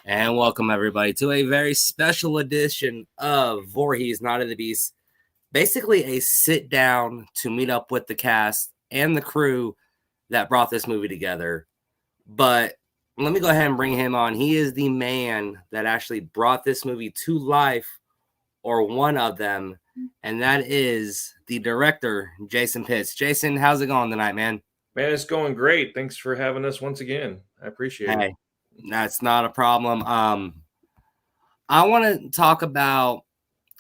And welcome everybody to a very special edition of Voorhees, Not of the Beast. Basically a sit down to meet up with the cast and the crew that brought this movie together. But let me go ahead and bring him on. He is the man that actually brought this movie to life, or one of them, and that is the director, Jason Pitts. Jason, how's it going tonight, man? Man, it's going great. Thanks for having us once again. I appreciate it. That's not a problem. I want to talk about,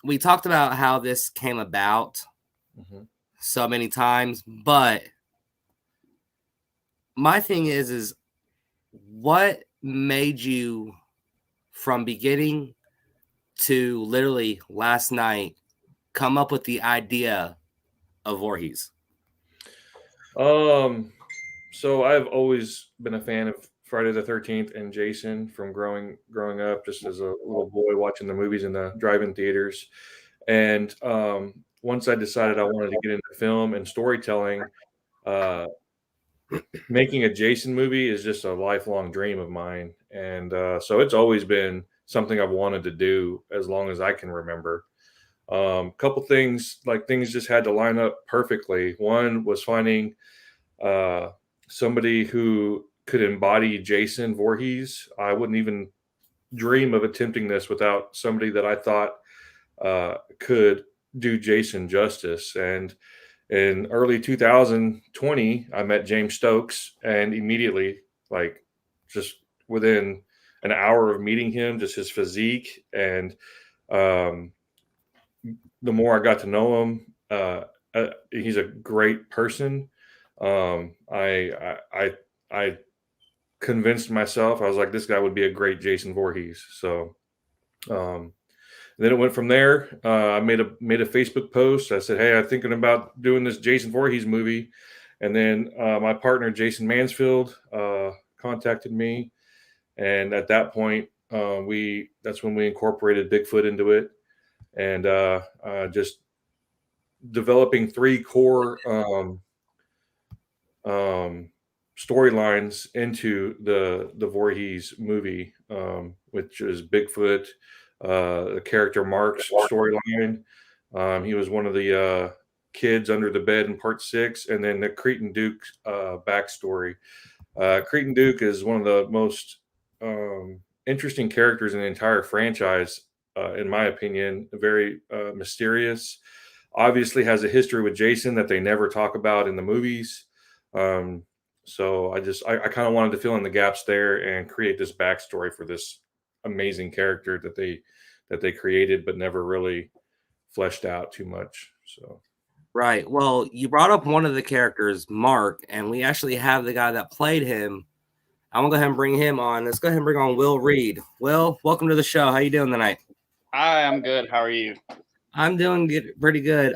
we talked about how this came about so many times, but my thing is what made you from beginning to literally last night come up with the idea of Voorhees? So I've always been a fan of Friday the 13th and Jason from growing up just as a little boy watching the movies in the drive-in theaters. And once I decided I wanted to get into film and storytelling, making a Jason movie is just a lifelong dream of mine. And so it's always been something I've wanted to do as long as I can remember. Couple things just had to line up perfectly. One was finding somebody who could embody Jason Voorhees. I wouldn't even dream of attempting this without somebody that I thought could do Jason justice. And in early 2020, I met James Stokes, and immediately, like just within an hour of meeting him, just his physique and the more I got to know him, he's a great person. I convinced myself. I was like, this guy would be a great Jason Voorhees. So then it went from there. I made a Facebook post. I said, hey, I'm thinking about doing this Jason Voorhees movie. And then my partner, Jason Mansfield, contacted me. And at that point, that's when we incorporated Bigfoot into it. And just developing three core storylines into the Voorhees movie, which is Bigfoot, the character Mark's storyline. He was one of the kids under the bed in part 6, and then the Cretan Duke backstory. Cretan Duke is one of the most interesting characters in the entire franchise. In my opinion, very mysterious. Obviously has a history with Jason that they never talk about in the movies. So I kind of wanted to fill in the gaps there and create this backstory for this amazing character that they created, but never really fleshed out too much. So. Right. Well, you brought up one of the characters, Mark, and we actually have the guy that played him. I'm gonna go ahead and bring him on. Let's go ahead and bring on Will Reed. Will, welcome to the show. How you doing tonight? Hi, I'm good. How are you? I'm doing good, pretty good.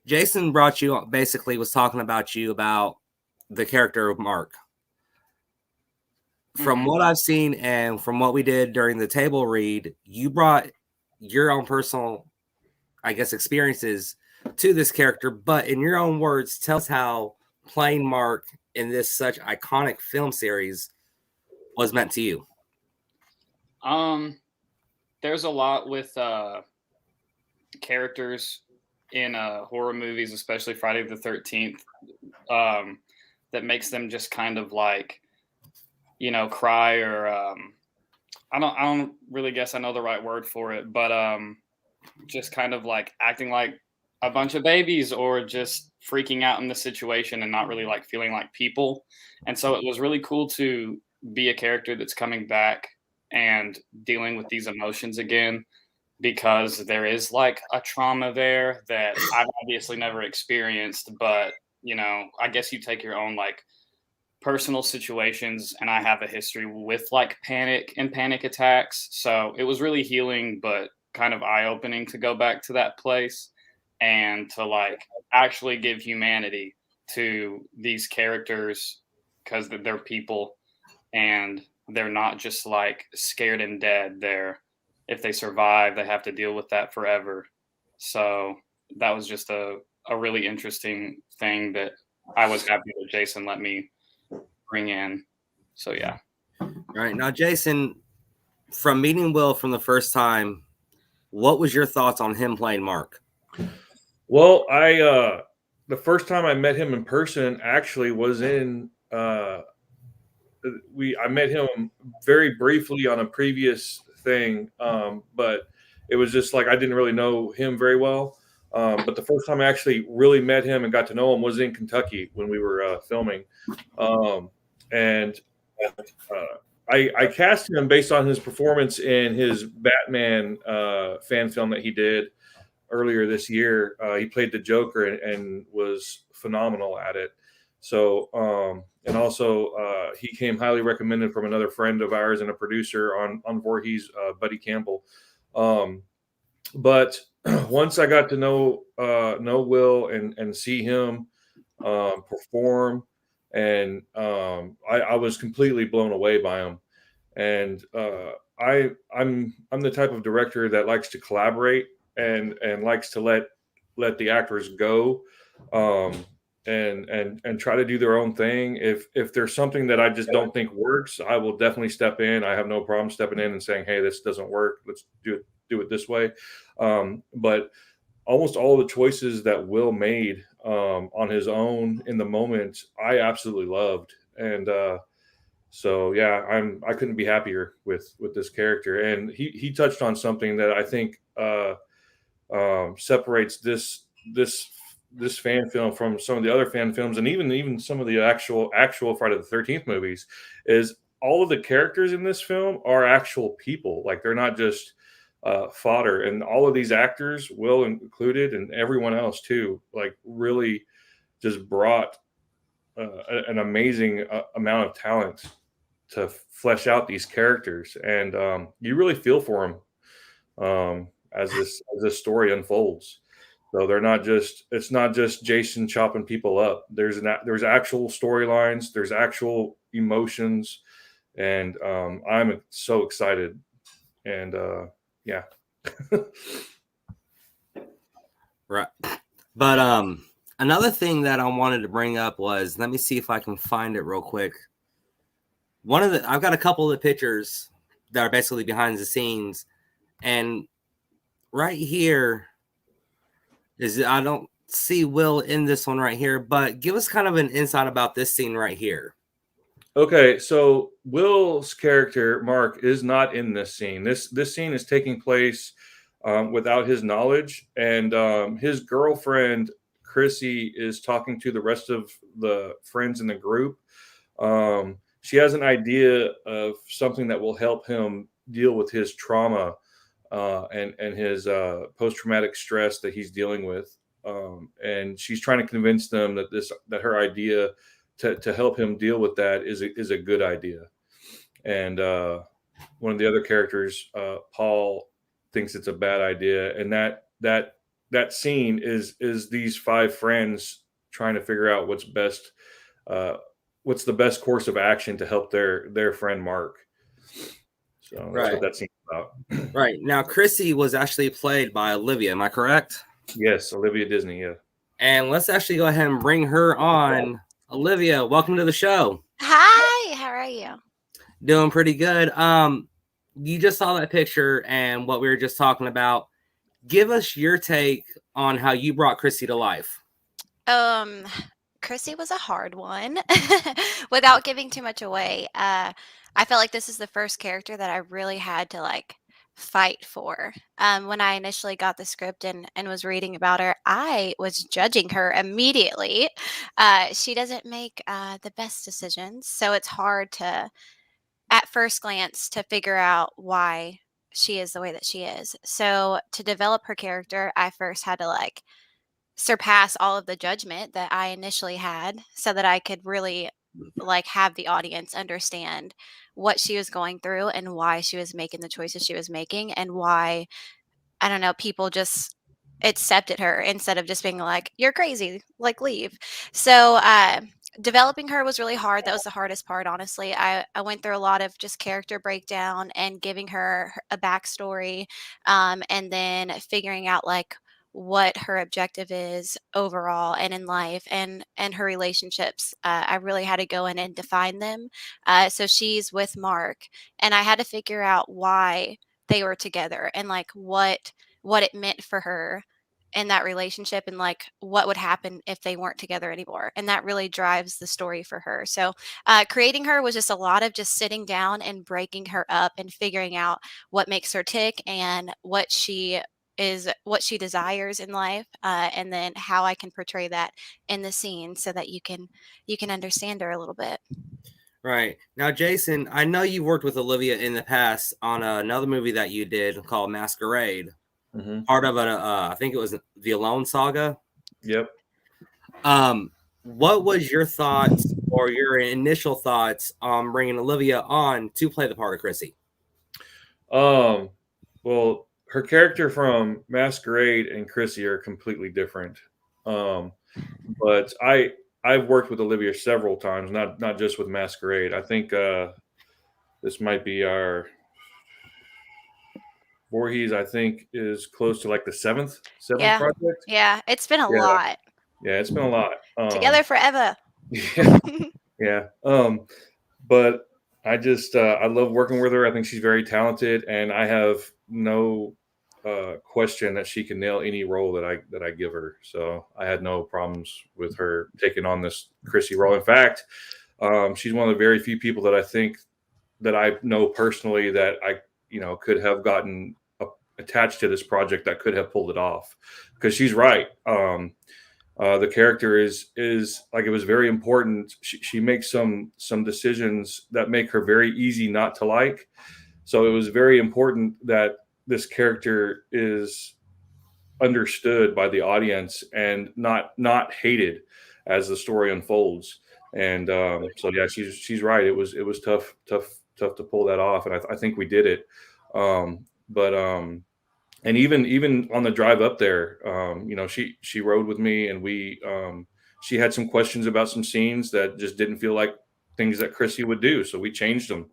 Jason brought you, basically was talking about you, about the character of Mark. From what I've seen and from what we did during the table read, you brought your own personal, I guess, experiences to this character, but in your own words, tell us how playing Mark in this such iconic film series was meant to you. There's a lot with characters in horror movies, especially Friday the 13th, that makes them just kind of like, cry, or I don't really guess I know the right word for it, but just kind of like acting like a bunch of babies, or just freaking out in the situation and not really like feeling like people. And so it was really cool to be a character that's coming back and dealing with these emotions again, because there is like a trauma there that I've obviously never experienced, but I guess you take your own like personal situations, and I have a history with like panic and panic attacks. So it was really healing, but kind of eye-opening to go back to that place and to like actually give humanity to these characters, because they're people and they're not just like scared and dead. If they survive, they have to deal with that forever. So that was just a really interesting thing that I was happy that Jason let me bring in. So yeah. Right now, Jason, from meeting Will from the first time, what was your thoughts on him playing Mark? Well, I the first time I met him in person actually was in I met him very briefly on a previous thing, but it was just like I didn't really know him very well. But the first time I actually really met him and got to know him was in Kentucky when we were filming, and I cast him based on his performance in his Batman fan film that he did earlier this year. He played the Joker and was phenomenal at it. So, and also he came highly recommended from another friend of ours and a producer on Voorhees, Buddy Campbell. But once I got to know Will and see him perform, and I was completely blown away by him. And I'm the type of director that likes to collaborate and likes to let the actors go, and try to do their own thing. If there's something that I just don't think works, I will definitely step in. I have no problem stepping in and saying, "Hey, this doesn't work. Let's do it this way." But almost all the choices that Will made on his own in the moment, I absolutely loved. And so yeah, I couldn't be happier with this character. And he touched on something that I think separates this fan film from some of the other fan films, and even some of the actual Friday the 13th movies, is all of the characters in this film are actual people. Like, they're not just fodder. And all of these actors, Will included, and everyone else too, like really just brought an amazing amount of talent to flesh out these characters, and you really feel for them as this story unfolds. So it's not just Jason chopping people up. There's actual storylines, there's actual emotions, and I'm so excited. And yeah. Right. But another thing that I wanted to bring up was, let me see if I can find it real quick. I've got a couple of the pictures that are basically behind the scenes, and right here I don't see Will in this one right here, but give us kind of an insight about this scene right here. Okay, so Will's character Mark is not in this scene. This scene is taking place without his knowledge, and his girlfriend Chrissy is talking to the rest of the friends in the group. She has an idea of something that will help him deal with his trauma and his post-traumatic stress that he's dealing with, and she's trying to convince them that her idea to help him deal with that is a good idea. And one of the other characters, Paul, thinks it's a bad idea, and that scene is these five friends trying to figure out what's the best course of action to help their friend Mark. So that's what that scene's about. Right. Now, Chrissy was actually played by Olivia. Am I correct? Yes, Olivia Disney. Yeah. And let's actually go ahead and bring her on. Olivia, welcome to the show. Hi, how are you? Doing pretty good. You just saw that picture and what we were just talking about. Give us your take on how you brought Chrissy to life. Chrissy was a hard one. Without giving too much away, I felt like this is the first character that I really had to fight for. When I initially got the script and was reading about her, I was judging her immediately. She doesn't make the best decisions, so it's hard to, at first glance, to figure out why she is the way that she is. So to develop her character, I first had to surpass all of the judgment that I initially had, so that I could really have the audience understand what she was going through and why she was making the choices she was making, and why, I don't know, people just accepted her instead of just being like, "You're crazy, leave." So developing her was really hard. That was the hardest part, honestly. I went through a lot of just character breakdown and giving her a backstory, and then figuring out what her objective is overall and in life and her relationships. I really had to go in and define them. So she's with Mark, and I had to figure out why they were together and like what it meant for her in that relationship, and like what would happen if they weren't together anymore. And that really drives the story for her. So creating her was just a lot of just sitting down and breaking her up and figuring out what makes her tick and what she desires in life, and then how I can portray that in the scene so that you can understand her a little bit. Right. Now, Jason, I know you worked with Olivia in the past on another movie that you did called Masquerade. Mm-hmm. Part of I think it was the Alone saga. Yep. What was your thoughts or your initial thoughts on bringing Olivia on to play the part of Chrissy? Well, her character from Masquerade and Chrissy are completely different. But I've worked with Olivia several times, not just with Masquerade. I think this might be our Voorhees, I think, is close to like the seventh project. Yeah, it's been a lot. Yeah, it's been a lot. Together forever. Yeah. Yeah. But I just I love working with her. I think she's very talented, and I have no question that she can nail any role that I give her. So I had no problems with her taking on this Chrissy role. In fact, she's one of the very few people that I think that I know personally that I could have gotten attached to this project that could have pulled it off, because she's right. The character is like, it was very important. She makes some decisions that make her very easy not to like. So it was very important that this character is understood by the audience and not hated as the story unfolds. And so yeah, she's right. It was tough to pull that off, and I think we did it. And even on the drive up there, she rode with me, and she had some questions about some scenes that just didn't feel like things that Chrissy would do. So we changed them.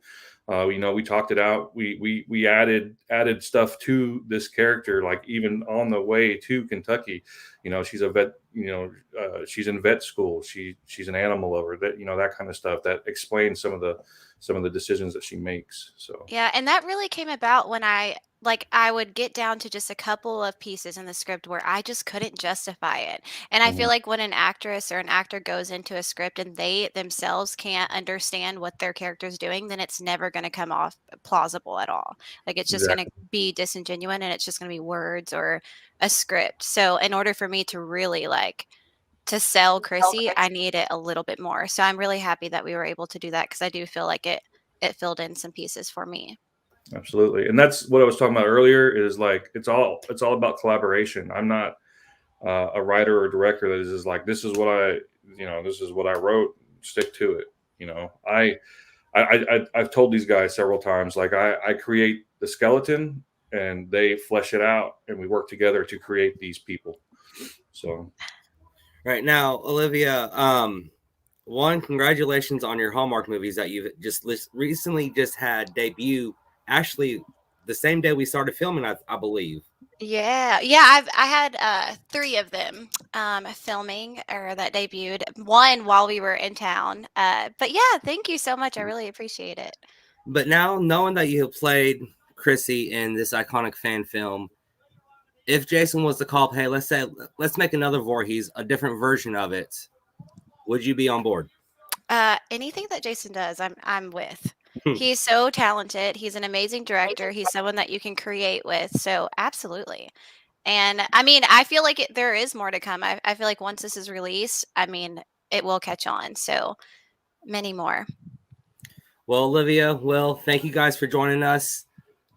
We talked it out. We added stuff to this character, like even on the way to Kentucky. She's a vet. She's in vet school. She's an animal lover. That kind of stuff that explains some of the decisions that she makes. So yeah, and that really came about when I would get down to just a couple of pieces in the script where I just couldn't justify it. And I feel like when an actress or an actor goes into a script and they themselves can't understand what their character's doing, then it's never going to come off plausible at all. Like, it's just going to be disingenuous, and it's just going to be words or a script. So in order for me to really to sell Chrissy, I need it a little bit more. So I'm really happy that we were able to do that, because I do feel like it filled in some pieces for me. Absolutely. And that's what I was talking about earlier, is like, it's all about collaboration. I'm not a writer or director that is just like, this is what I wrote, stick to it. I've told these guys several times, like, I create the skeleton and they flesh it out, and we work together to create these people. So right now, Olivia, one, congratulations on your Hallmark movies that you've just recently just had debut. Actually, the same day we started filming, I believe. Yeah. I had 3 of them filming, or that debuted. One while we were in town. But yeah, thank you so much. I really appreciate it. But now, knowing that you have played Chrissy in this iconic fan film, if Jason was to call, hey, let's make another Voorhees, a different version of it, would you be on board? Anything that Jason does, I'm with. He's so talented. He's an amazing director. He's someone that you can create with. So absolutely. And I mean, I feel like there is more to come. I feel like once this is released, I mean, it will catch on. So many more. Well, Olivia, thank you guys for joining us.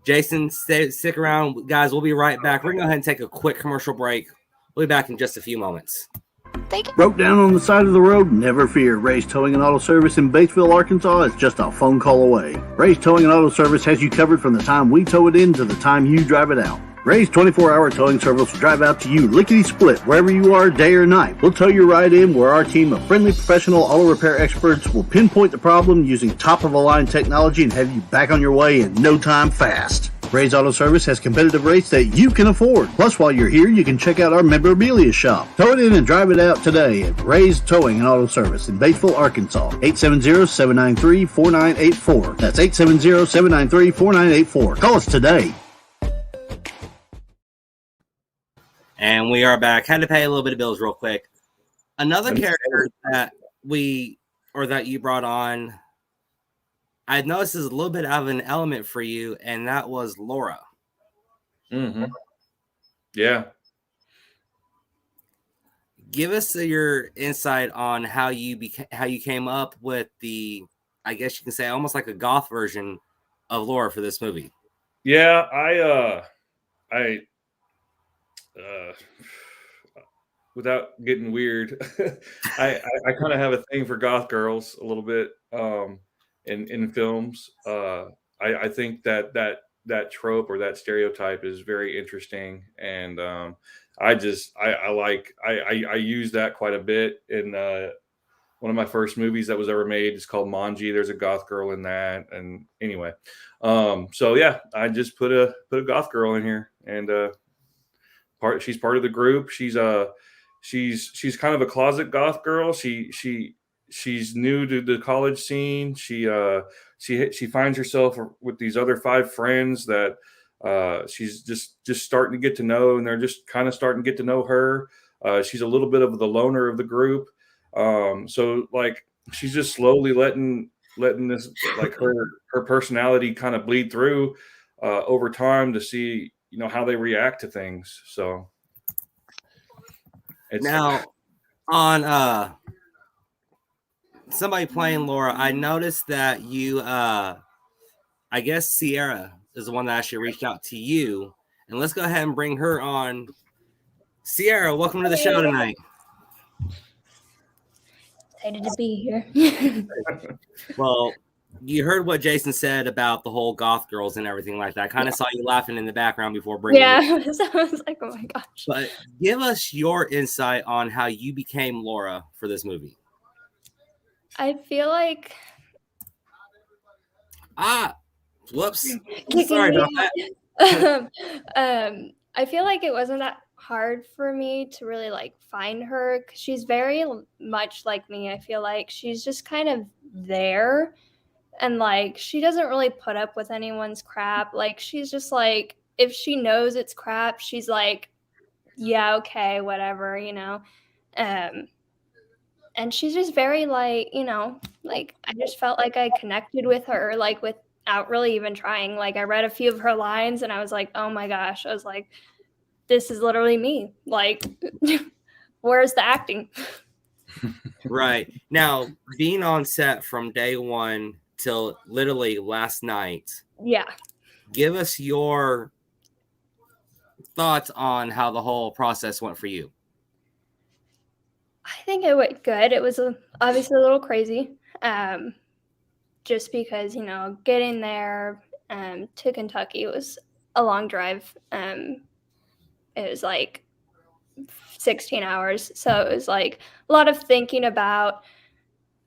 Jason, stick around, guys. We'll be right back. We're going to go ahead and take a quick commercial break. We'll be back in just a few moments. Thank you. Broke down on the side of the road? Never fear. Ray's Towing and Auto Service in Batesville, Arkansas is just a phone call away. Ray's Towing and Auto Service has you covered from the time we tow it in to the time you drive it out. Ray's 24-hour towing service will drive out to you lickety-split wherever you are, day or night. We'll tow you right in, where our team of friendly professional auto repair experts will pinpoint the problem using top-of-the-line technology and have you back on your way in no time fast. Ray's Auto Service has competitive rates that you can afford. Plus, while you're here, you can check out our memorabilia shop. Tow it in and drive it out today at Ray's Towing and Auto Service in Batesville, Arkansas. 870-793-4984. That's 870-793-4984. Call us today. And we are back. Had to pay a little bit of bills real quick. Another character that you brought on, I noticed is a little bit of an element for you, and that was Laura. Mm-hmm. Yeah. Give us your insight on how you came up with the, I guess you can say, almost like a goth version of Laura for this movie. Yeah, I without getting weird, I kind of have a thing for goth girls a little bit in films. I think that trope or that stereotype is very interesting, and I use that quite a bit in one of my first movies that was ever made. It's called Manji. There's a goth girl in that, and anyway, so yeah, I just put a goth girl in here, and she's part of the group. She's kind of a closet goth girl. She's new to the college scene. She finds herself with these other 5 friends that she's just starting to get to know, and they're just kind of starting to get to know her. She's a little bit of the loner of the group. So like she's just slowly letting this, like, her personality kind of bleed through over time to see, how they react to things. So now on somebody playing Laura, I noticed that you I guess Sierra is the one that actually reached out to you, and let's go ahead and bring her on. Sierra, welcome to the show tonight. Excited to be here. Well, you heard what Jason said about the whole goth girls and everything like that. I kind of saw you laughing in the background before bringing it. So I was like, oh my gosh. But give us your insight on how you became Laura for this movie. I feel like Whoops. Sorry about that. I feel like it wasn't that hard for me to really like find her, because she's very much like me. I feel like she's just kind of there, and like she doesn't really put up with anyone's crap. Like she's just like, if she knows it's crap, she's like, yeah, okay, whatever, and she's just very like, like I just felt like I connected with her, like without really even trying. Like I read a few of her lines and I was like, oh my gosh, I was like, this is literally me. Like, where's the acting? Right. Now, being on set from day one till literally last night. Yeah. Give us your thoughts on how the whole process went for you. I think it went good. It was obviously a little crazy, just because, getting there to Kentucky was a long drive. It was like 16 hours. So it was like a lot of thinking about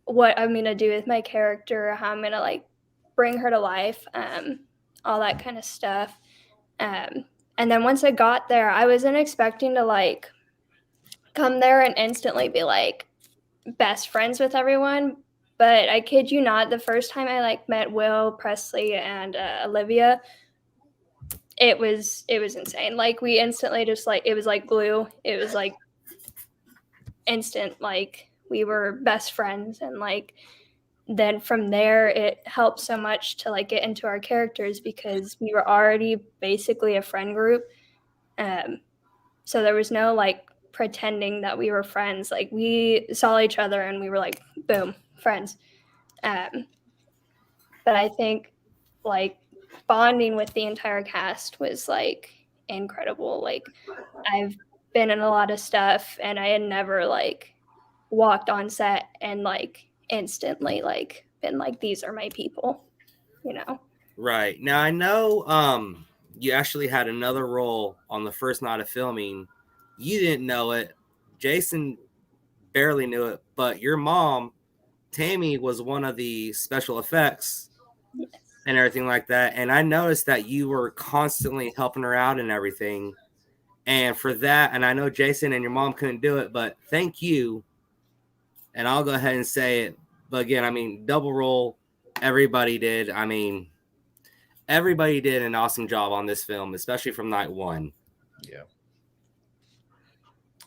what I'm going to do with my character, how I'm going to like bring her to life, all that kind of stuff. And then once I got there, I wasn't expecting to like come there and instantly be like best friends with everyone. But I kid you not, the first time I like met Will, Presley, and Olivia, it was insane. Like we instantly just like, it was like glue. It was like instant, like we were best friends. And like, then from there, it helped so much to like get into our characters because we were already basically a friend group. So there was no like pretending that we were friends. Like we saw each other and we were like, boom, friends. But I think like bonding with the entire cast was like incredible. Like I've been in a lot of stuff and I had never like walked on set and like instantly like been like, these are my people, Right. Now I know you actually had another role on the first night of filming. You didn't know it. Jason barely knew it, but your mom, Tammy, was one of the special effects. Yes. and everything like that. And I noticed that you were constantly helping her out and everything. And for that, and I know Jason and your mom couldn't do it, but thank you. And I'll go ahead and say it. But again, I mean, double roll, everybody did. I mean, everybody did an awesome job on this film, especially from night one. Yeah,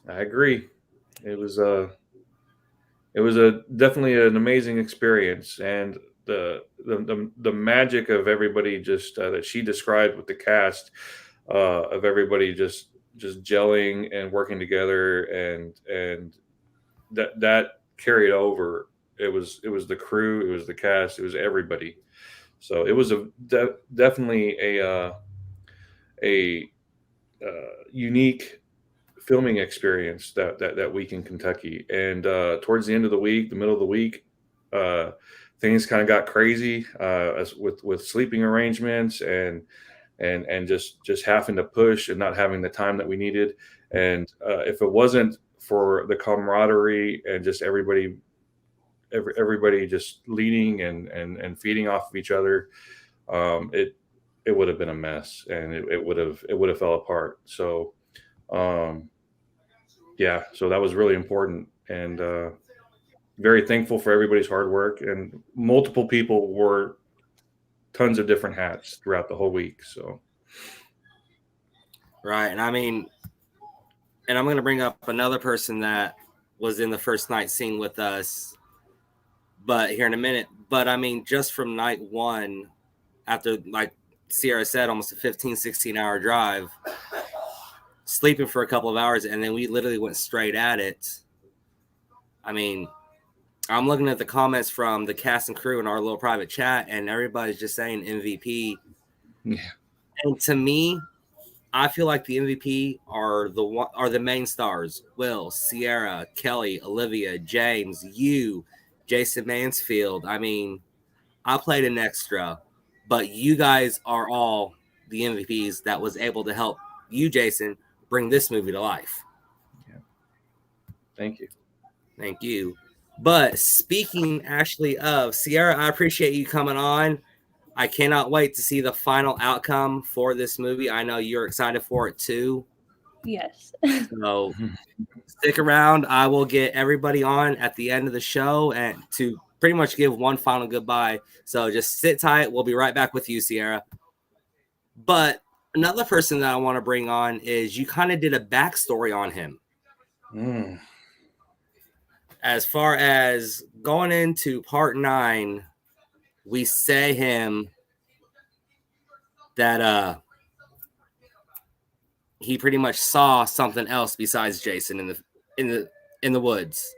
I agree. It was definitely an amazing experience, and the magic of everybody just that she described with the cast of everybody just gelling and working together, and that carried over. It was the crew, it was the cast, it was everybody. So it was definitely a unique filming experience that week in Kentucky. And towards the end of the week, the middle of the week, things kind of got crazy as with sleeping arrangements and just having to push and not having the time that we needed. And if it wasn't for the camaraderie and just everybody just leading and feeding off of each other, it would have been a mess, and it would have fell apart. So yeah, so that was really important, and very thankful for everybody's hard work. And multiple people wore tons of different hats throughout the whole week. So Right. And I mean, and I'm going to bring up another person that was in the first night scene with us, but here in a minute. But I mean, just from night one, after, like Sierra said, almost a 15, 16-hour drive, sleeping for a couple of hours, and then we literally went straight at it. I mean, I'm looking at the comments from the cast and crew in our little private chat, and everybody's just saying MVP. yeah. And to me, I feel like the MVP are the main stars: Will, Sierra, Kelly, Olivia, James, you, Jason Mansfield. I mean, I played an extra, but you guys are all the MVPs that was able to help you, Jason, bring this movie to life. Yeah. Thank you. Thank you. But speaking actually of Sierra, I appreciate you coming on. I cannot wait to see the final outcome for this movie. I know you're excited for it too. Yes. So stick around. I will get everybody on at the end of the show and to pretty much give one final goodbye. So just sit tight. We'll be right back with you, Sierra. But another person that I want to bring on is you kind of did a backstory on him. As far as going into part 9, we say him that he pretty much saw something else besides Jason in the woods.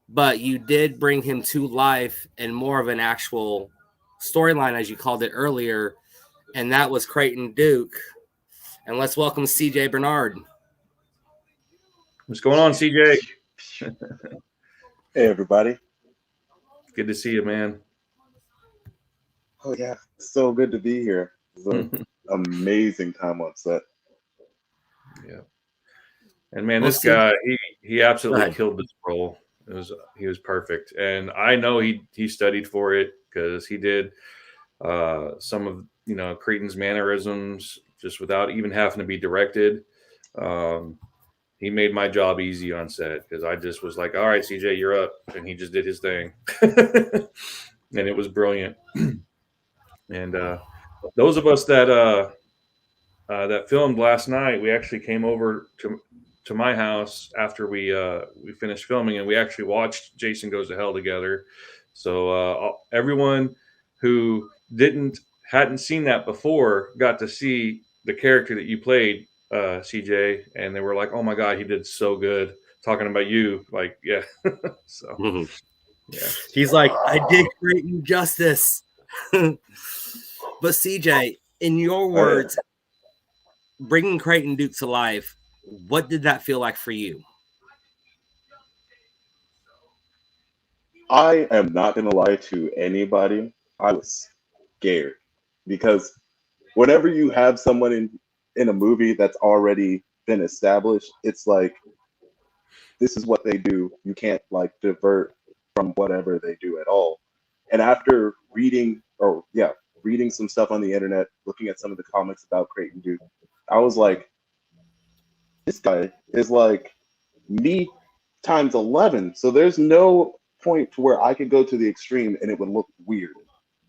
But you did bring him to life in more of an actual storyline, as you called it earlier, and that was Creighton Duke. And let's welcome CJ Bernard. What's going on, CJ? Hey, everybody. Good to see you, man. Oh, yeah. So good to be here. It was an amazing time on set. Yeah. And man, this guy, he absolutely killed this role. He was perfect. And I know he studied for it because he did some of Creighton's mannerisms just without even having to be directed. He made my job easy on set because I just was like, all right, CJ, you're up. And he just did his thing. And it was brilliant. And those of us that filmed last night, we actually came over to my house after we finished filming, and we actually watched Jason Goes to Hell together. So everyone who hadn't seen that before got to see the character that you played, CJ, and they were like, "Oh my God, he did so good." Talking about you, like, yeah. So, yeah, he's like, "I did Creighton justice." But CJ, in your words, bringing Creighton Duke to life, what did that feel like for you? I am not going to lie to anybody. I was scared because whenever you have someone in a movie that's already been established, it's like, this is what they do. You can't divert from whatever they do at all. And after reading some stuff on the internet, looking at some of the comics about Creighton Duke, I was like, this guy is like me times 11. So there's no point to where I could go to the extreme and it would look weird.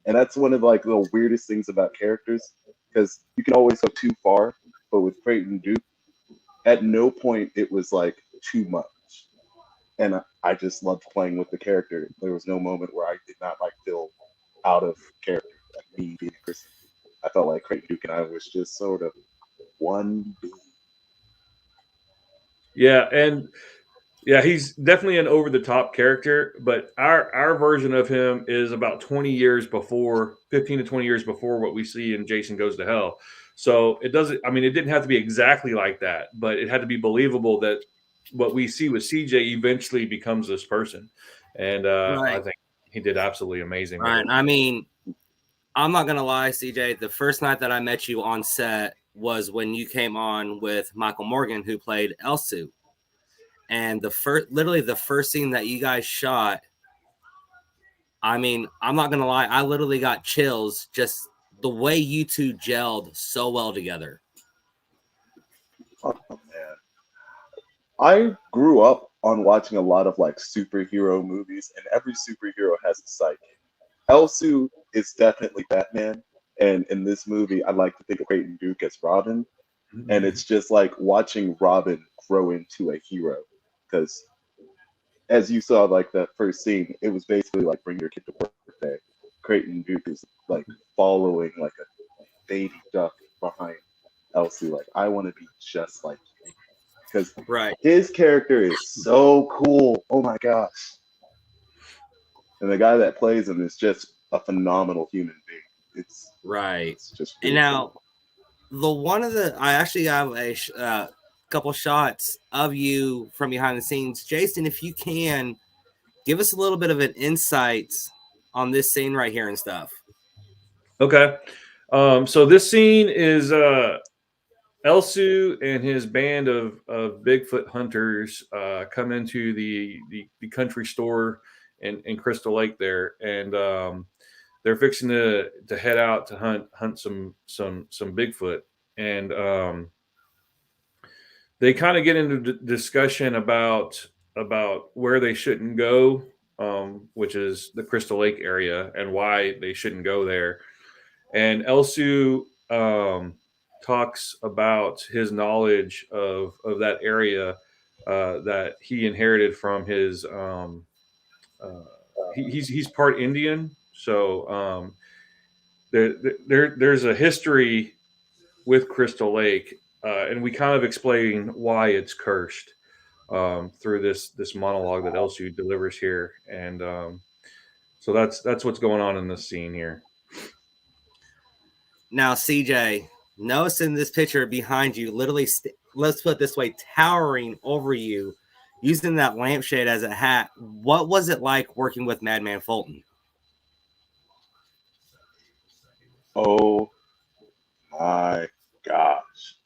And that's one of like the weirdest things about characters, because you can always go too far, but with Creighton Duke, at no point it was like too much. And I just loved playing with the character. There was no moment where I did not like feel out of character, like me being a person. I felt like Creighton Duke and I was just sort of one being. Yeah, and yeah, he's definitely an over the top character, but our version of him is about 20 years before, 15 to 20 years before what we see in Jason Goes to Hell. So it doesn't, I mean, it didn't have to be exactly like that, but it had to be believable that what we see with CJ eventually becomes this person. And Right. I think he did absolutely amazing. with Right. it. I mean, I'm not gonna lie, CJ. The first night that I met you on set was when you came on with Michael Morgan, who played Elsu. And literally the first scene that you guys shot, I mean, I'm not gonna lie, I literally got chills just the way you two gelled so well together. Oh man, I grew up on watching a lot of like superhero movies, and every superhero has a sidekick. Elsu is definitely Batman, and in this movie, I like to think of Creighton Duke as Robin, and it's just like watching Robin grow into a hero. Because as you saw, like that first scene, it was basically like bring your kid to work day. Creighton Duke is like following like a baby duck behind Elsie. Like, I want to be just like you, because Right. his character is so cool. Oh my gosh! And the guy that plays him is just a phenomenal human being. It's Right. it's just And really now, cool. I actually have a couple shots of you from behind the scenes. Jason, if you can, give us a little bit of an insight on this scene right here and stuff. Okay. So this scene is Elsu and his band of Bigfoot hunters come into the country store in Crystal Lake there, and they're fixing to head out to hunt some Bigfoot, and they kind of get into discussion about where they shouldn't go, which is the Crystal Lake area, and why they shouldn't go there. And Elsu talks about his knowledge of that area that he inherited from his. He's part Indian, so there's a history with Crystal Lake, and we kind of explain why it's cursed through this monologue that Elsu delivers here, and so that's what's going on in this scene here. Now, CJ, notice in this picture behind you, literally, let's put it this way, towering over you, using that lampshade as a hat. What was it like working with Madman Fulton? Oh my gosh!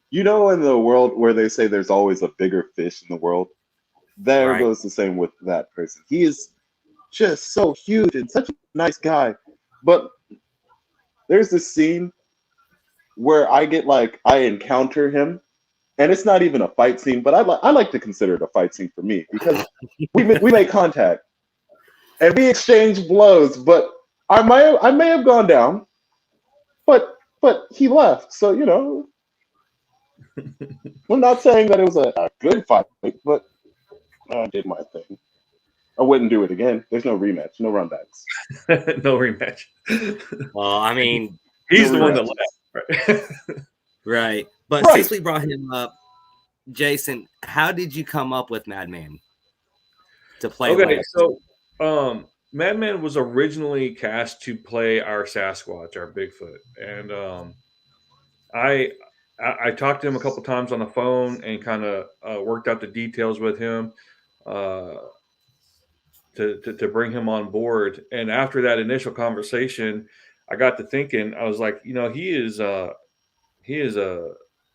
You know, in the world where they say there's always a bigger fish in the world, there Right. goes the same with that person. He is just so huge and such a nice guy, but there's this scene where I encounter him, and it's not even a fight scene, but I like to consider it a fight scene for me, because we make contact and we exchange blows, but I may have gone down, but he left, so you know. I'm not saying that it was a good fight, but I did my thing. I wouldn't do it again. There's no rematch, no runbacks. No rematch. Well, I mean, He's No the one that rematches. left. Right? right. But Right. since we brought him up, Jason, how did you come up with Madman to play? Okay, Lance? so Madman was originally cast to play our Sasquatch, our Bigfoot, and I talked to him a couple times on the phone and kind of worked out the details with him to bring him on board. And after that initial conversation, I got to thinking. I was like, you know, he is a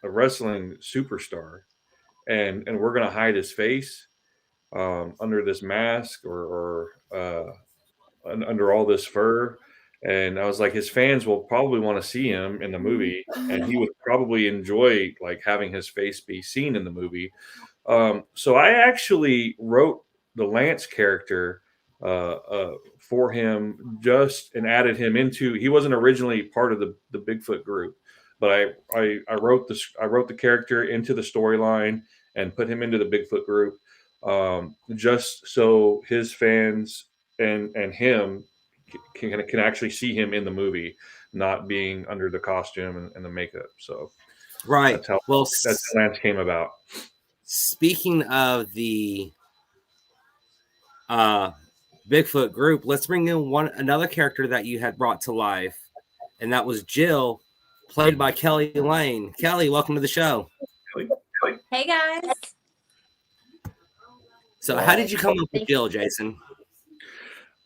wrestling superstar, and we're gonna hide his face under this mask or under all this fur. And I was like, his fans will probably want to see him in the movie, and he would probably enjoy like having his face be seen in the movie. So I actually wrote the Lance character for him and added him into. He wasn't originally part of the Bigfoot group, but I wrote the character into the storyline and put him into the Bigfoot group, just so his fans and him can actually see him in the movie, not being under the costume and the makeup. So Right. that's how Well, Lance came about. speaking of the Bigfoot group, let's bring in another character that you had brought to life, and that was Jill, played by Kelly Lane. Kelly, welcome to the show. Hey guys. So how did you come up with Jill, Jason?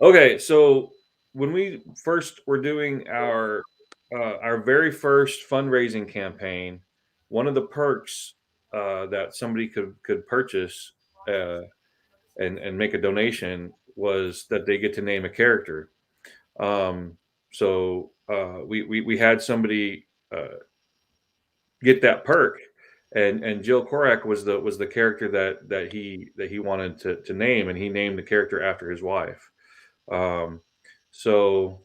Okay, so when we first were doing our very first fundraising campaign, one of the perks that somebody could purchase and make a donation was that they get to name a character. So we had somebody get that perk, and Jill Korak was the character that he wanted to name, and he named the character after his wife. So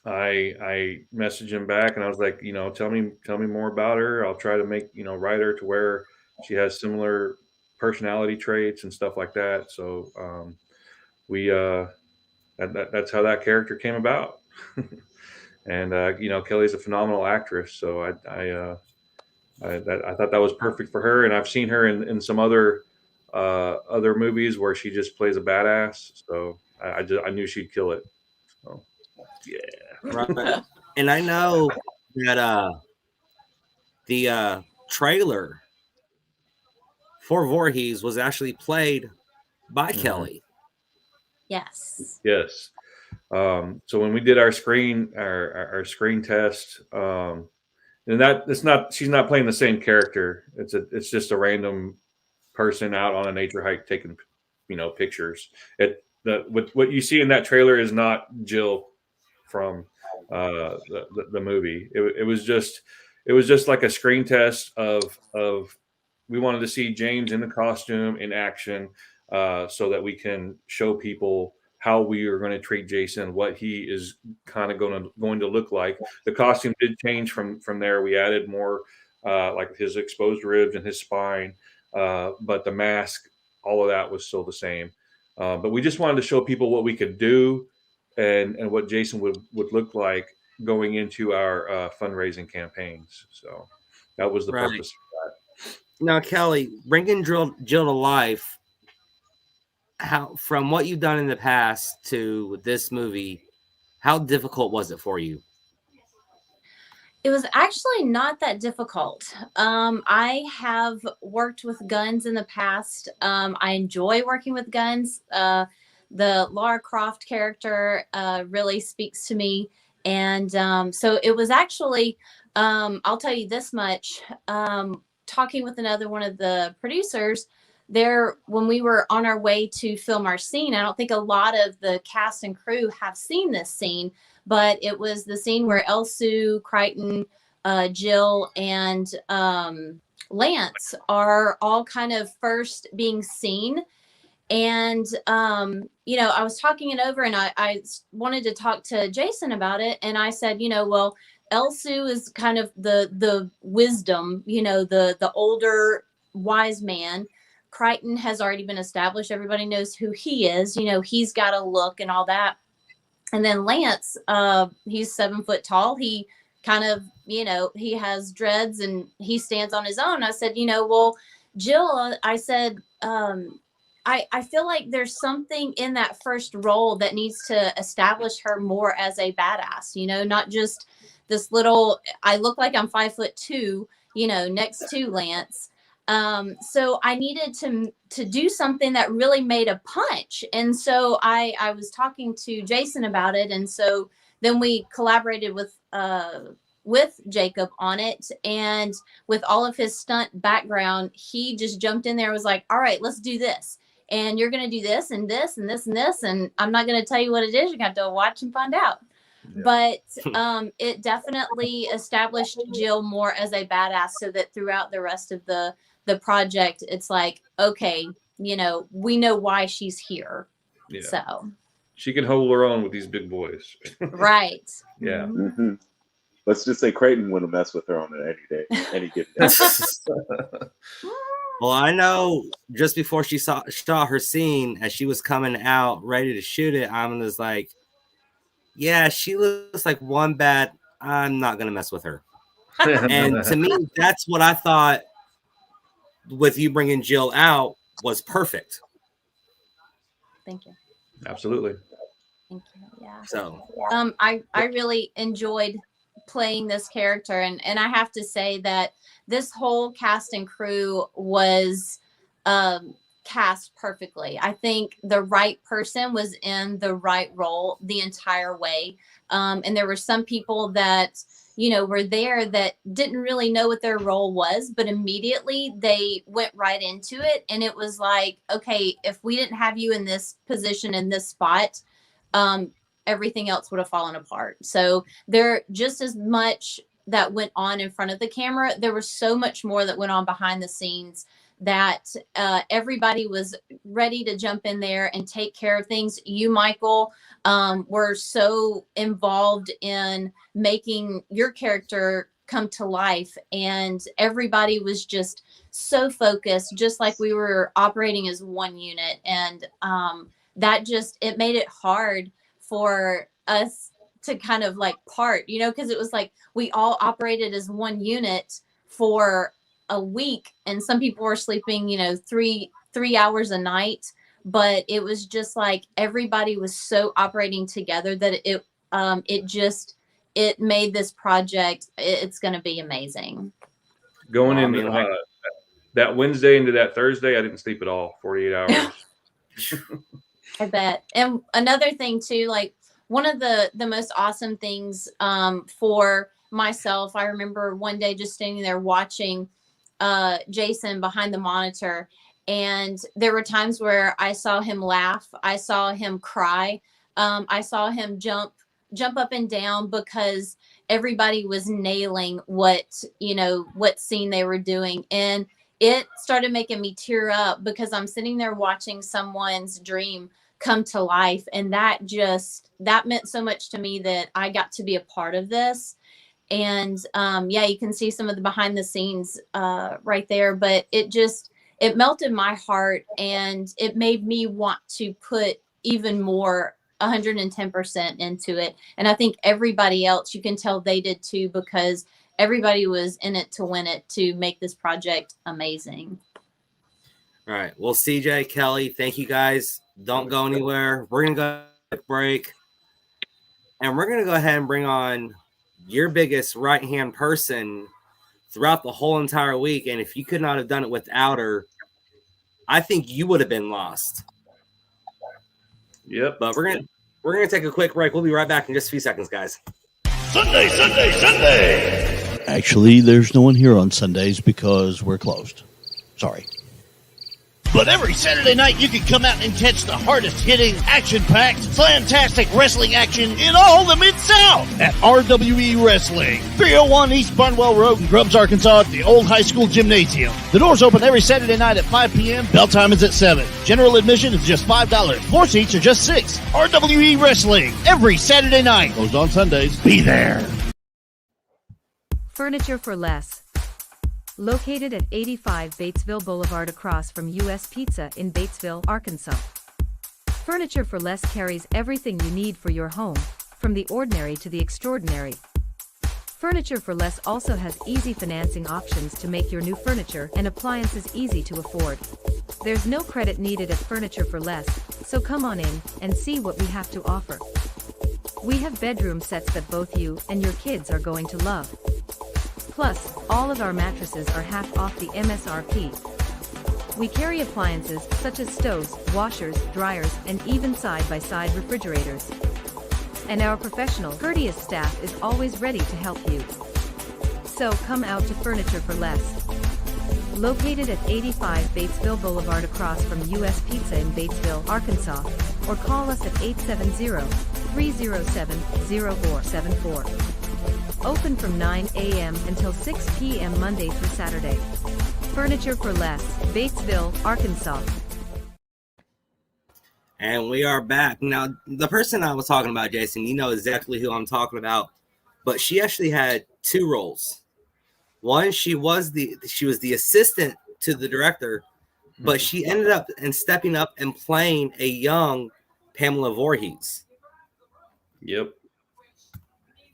I messaged him back, and I was like, tell me more about her. I'll try to write her to where she has similar personality traits and stuff like that. So that's how that character came about. And Kelly's a phenomenal actress, so I thought that was perfect for her. And I've seen her in some other movies where she just plays a badass. So I knew she'd kill it. So yeah. Right. And I know that the trailer for Voorhees was actually played by Kelly. Yes. Yes. So when we did our screen test, and she's not playing the same character. It's just a random person out on a nature hike taking pictures. What you see in that trailer is not Jill from the movie. It was just like a screen test of we wanted to see James in the costume in action, so that we can show people how we are going to treat Jason, what he is kind of going to look like. The costume did change from there. We added more like his exposed ribs and his spine, but the mask, all of that was still the same. But we just wanted to show people what we could do and what Jason would look like going into our fundraising campaigns. So that was the purpose of that. Now, Kelly, bringing Jill to life, how, from what you've done in the past to this movie, how difficult was it for you? It was actually not that difficult. I have worked with guns in the past. I enjoy working with guns. The Lara Croft character really speaks to me. And so it was actually, I'll tell you this much, talking with another one of the producers there, when we were on our way to film our scene, I don't think a lot of the cast and crew have seen this scene, but it was the scene where Elsu, Crichton, Jill, and Lance are all kind of first being seen. And, I was talking it over, and I wanted to talk to Jason about it. And I said, well, Elsu is kind of the wisdom, the older wise man. Crichton has already been established. Everybody knows who he is. He's got a look and all that. And then Lance, he's 7 foot tall. He kind of, he has dreads and he stands on his own. I said, well, Jill, I said, I feel like there's something in that first role that needs to establish her more as a badass, not just this little, I look like I'm 5'2", next to Lance. So I needed to do something that really made a punch. And so I was talking to Jason about it. And so then we collaborated with Jacob on it. And with all of his stunt background, he just jumped in there and was like, all right, let's do this. And you're going to do this and this and this and this. And I'm not going to tell you what it is. You're going to have to watch and find out. But it definitely established Jill more as a badass, so that throughout the rest of the project, it's like, okay, you know, we know why she's here. Yeah. So She can hold her own with these big boys. right. Yeah. Mm-hmm. Let's just say Creighton wouldn't mess with her on it any day, any given day. Well, I know just before she saw her scene, as she was coming out ready to shoot it, I was like, yeah, she looks like one bad. I'm not going to mess with her. And to me, that's what I thought with you bringing Jill out was perfect. Thank you. Absolutely. Thank you. Yeah. So, I really enjoyed playing this character, and I have to say that this whole cast and crew was cast perfectly. I think the right person was in the right role the entire way. And there were some people that, you know, were there that didn't really know what their role was, but immediately they went right into it. And it was like, okay, if we didn't have you in this position, in this spot, everything else would have fallen apart. So there just as much that went on in front of the camera, there was so much more that went on behind the scenes, that everybody was ready to jump in there and take care of things. You, Michael, were so involved in making your character come to life, and everybody was just so focused, just like we were operating as one unit. And that just, it made it hard for us to kind of like part, you know, because it was like we all operated as one unit for a week, and some people were sleeping, you know, three hours a night, but it was just like everybody was so operating together that it made this project, it's going to be amazing. Going into that Wednesday into that Thursday, I didn't sleep at all, 48 hours. I bet. And another thing too, like one of the most awesome things for myself, I remember one day just standing there watching Jason behind the monitor, and there were times where I saw him laugh, I saw him cry, I saw him jump up and down because everybody was nailing what scene they were doing. And it started making me tear up because I'm sitting there watching someone's dream come to life. And that meant so much to me that I got to be a part of this. And you can see some of the behind the scenes right there, but it melted my heart, and it made me want to put even more 110% into it. And I think everybody else, you can tell they did too, because everybody was in it to win it, to make this project amazing. all right. Well, CJ, Kelly, thank you guys. Don't go anywhere. We're going to go a quick break, and we're going to go ahead and bring on your biggest right-hand person throughout the whole entire week. And if you could not have done it without her, I think you would have been lost. Yep. But we're gonna take a quick break. We'll be right back in just a few seconds, guys. Sunday. Actually, there's no one here on Sundays because we're closed. Sorry. But every Saturday night, you can come out and catch the hardest-hitting, action-packed, fantastic wrestling action in all the Mid-South at RWE Wrestling. 301 East Barnwell Road in Grubbs, Arkansas at the old high school gymnasium. The doors open every Saturday night at 5 p.m. Bell time is at 7. General admission is just $5. Floor seats are just $6. RWE Wrestling, every Saturday night. Closed on Sundays. Be there. Furniture for less. Located at 85 Batesville Boulevard across from U.S. Pizza in Batesville, Arkansas. Furniture for Less carries everything you need for your home, from the ordinary to the extraordinary. Furniture for Less also has easy financing options to make your new furniture and appliances easy to afford. There's no credit needed at Furniture for Less, so come on in and see what we have to offer. We have bedroom sets that both you and your kids are going to love. Plus, all of our mattresses are half off the MSRP. We carry appliances such as stoves, washers, dryers, and even side-by-side refrigerators. And our professional, courteous staff is always ready to help you. So come out to Furniture for Less. Located at 85 Batesville Boulevard across from U.S. Pizza in Batesville, Arkansas. or call us at 870-307-0474. Open from 9 a.m. until 6 p.m. Monday through Saturday. Furniture for Less, Batesville, Arkansas. And we are back. Now, the person I was talking about, Jason, you know exactly who I'm talking about, but she actually had two roles. One, she was the assistant to the director, but she ended up stepping up and playing a young Pamela Voorhees. Yep.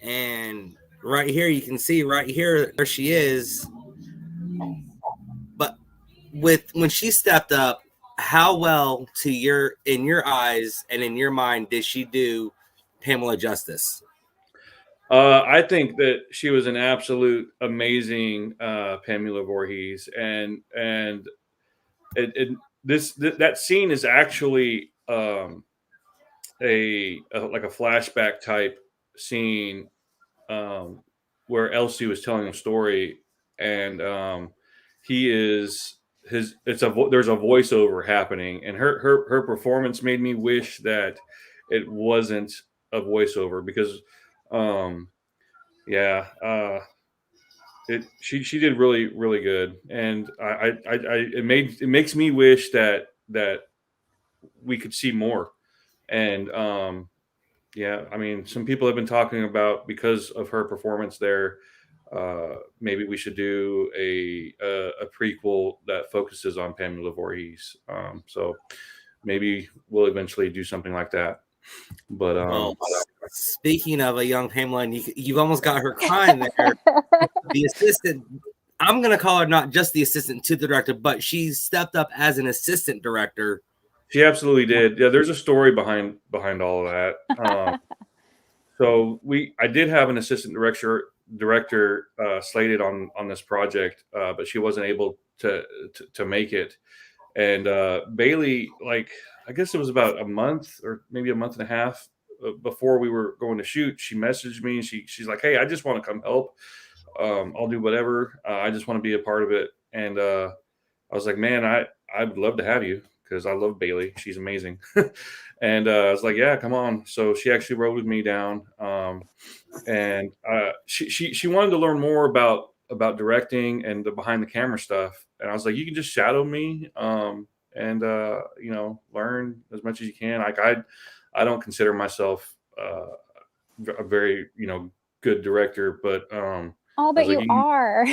And right here, you can see right here where she is. But when she stepped up, how well in your eyes and in your mind did she do Pamela justice? I think that she was an absolute amazing Pamela Voorhees, and that scene is actually like a flashback type scene where Elsie was telling a story, and there's a voiceover happening, and her performance made me wish that it wasn't a voiceover because she did really, really good, and it makes me wish that we could see more. And I mean, some people have been talking about, because of her performance there, maybe we should do a prequel that focuses on Pamela Voorhees. So maybe we'll eventually do something like that. But speaking of a young Pamela, and you've almost got her crying there. The assistant, I'm going to call her not just the assistant to the director, but she stepped up as an assistant director. She absolutely did. Yeah, there's a story behind all of that. So I did have an assistant director slated on this project, but she wasn't able to make it. And Bailey, like, I guess it was about a month or maybe a month and a half before we were going to shoot, she messaged me and she's like, "Hey, I just want to come help. I'll do whatever. I just want to be a part of it." And I was like, "Man, I would love to have you," because I love Bailey. She's amazing. And I was like, "Yeah, come on." So she actually rode with me down. And she wanted to learn more about directing and the behind the camera stuff. And I was like, "You can just shadow me and learn as much as you can." Like, I don't consider myself a very good director, but but you are.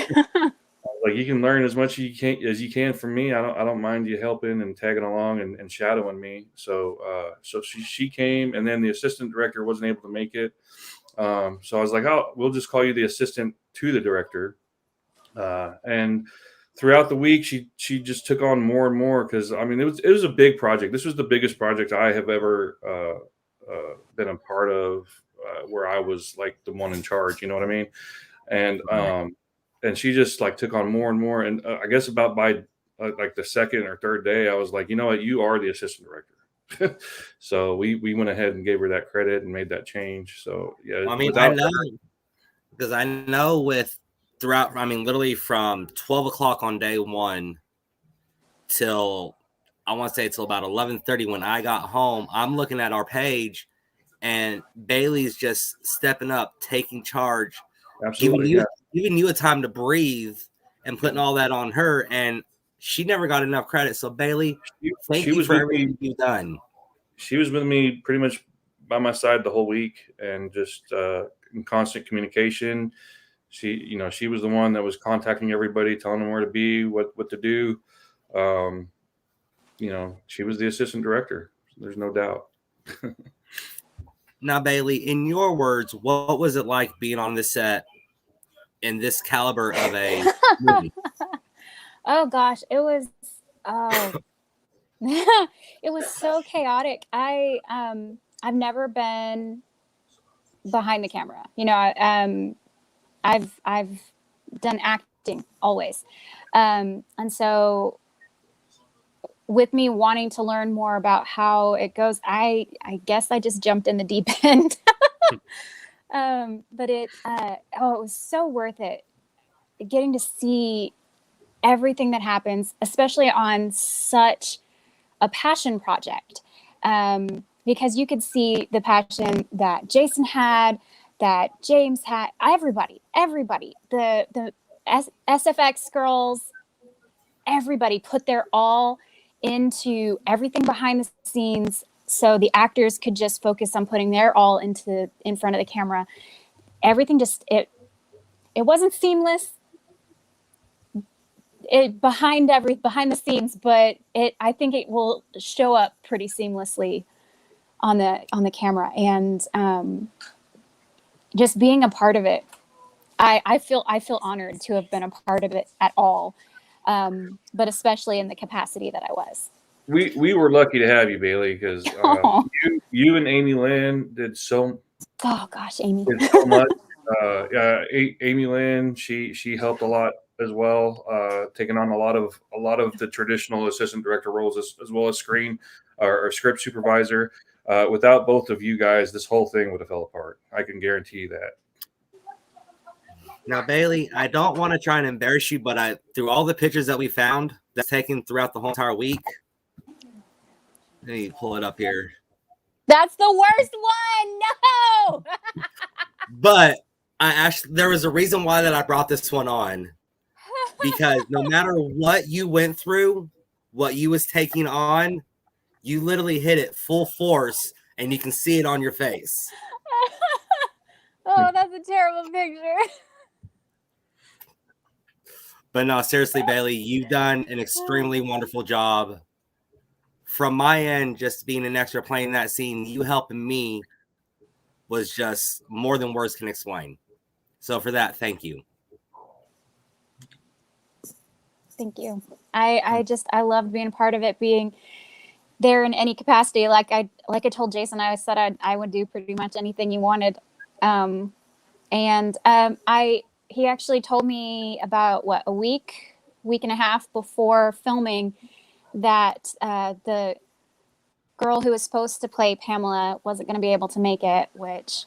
like, you can learn as much as you can from me. I don't mind you helping and tagging along and shadowing me. So she came, and then the assistant director wasn't able to make it. So I was like, "Oh, we'll just call you the assistant to the director." And throughout the week, she just took on more and more, because I mean, it was a big project. This was the biggest project I have ever been a part of, where I was like the one in charge. You know what I mean? And she just like took on more and more. And I guess about by like the second or third day, I was like, "You know what? You are the assistant director." So we went ahead and gave her that credit and made that change. So yeah, I mean, I know, because I know throughout, I mean, literally from 12 o'clock on day one till, I want to say, till about 11:30 when I got home, I'm looking at our page and Bailey's just stepping up, taking charge, absolutely, giving you a time to breathe and putting all that on her. And she never got enough credit. So Bailey, thank you for everything you've done. She was with me pretty much by my side the whole week, and just in constant communication. She was the one that was contacting everybody, telling them where to be, what to do. She was the assistant director. There's no doubt. Now, Bailey, in your words, what was it like being on this set in this caliber of a movie? Oh gosh, it was it was so chaotic. I've never been behind the camera. I've done acting always. And so with me wanting to learn more about how it goes, I guess I just jumped in the deep end. But it was so worth it, getting to see everything that happens, especially on such a passion project. because you could see the passion that Jason had, that James had, everybody, the SFX girls, everybody put their all into everything behind the scenes, so the actors could just focus on putting their all in front of the camera. Everything just it wasn't seamless behind the scenes, but I think it will show up pretty seamlessly on the camera. And just being a part of it, I feel honored to have been a part of it at all, but especially in the capacity that I was. We were lucky to have you, Bailey, because you and Amy Lynn did so. Oh gosh, Amy did so much. Amy Lynn, she helped a lot as well, taking on a lot of the traditional assistant director roles as well as screen or script supervisor. Without both of you guys, this whole thing would have fell apart. I can guarantee you that. Now, Bailey, I don't want to try and embarrass you, but through all the pictures that we found that's taken throughout the whole entire week, let me pull it up here. That's the worst one. No. But there was a reason why that I brought this one on, because no matter what you went through, what you was taking on, you literally hit it full force, and you can see it on your face. Oh, that's a terrible picture. But no, seriously, Bailey, you've done an extremely wonderful job. From my end, just being an extra playing that scene, you helping me was just more than words can explain. So for that, thank you. Thank you. I loved being a part of it, being there in any capacity. Like I told Jason, I said I would do pretty much anything you wanted. He actually told me about a week and a half before filming that the girl who was supposed to play Pamela wasn't going to be able to make it, which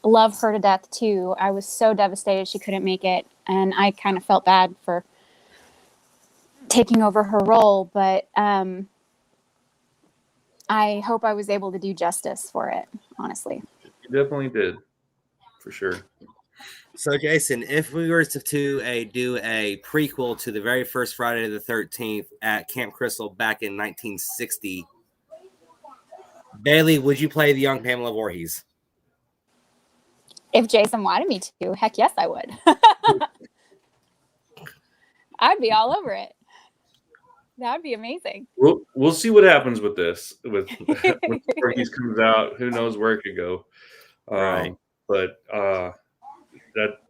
love her to death too. I was so devastated she couldn't make it, and I kind of felt bad for taking over her role, but I hope I was able to do justice for it, honestly. You definitely did, for sure. So, Jason, if we were to do a prequel to the very first Friday the 13th at Camp Crystal back in 1960, Bailey, would you play the young Pamela Voorhees? If Jason wanted me to, heck yes, I would. I'd be all over it. That would be amazing. We'll see what happens with this. When Voorhees comes out, who knows where it could go. Right. But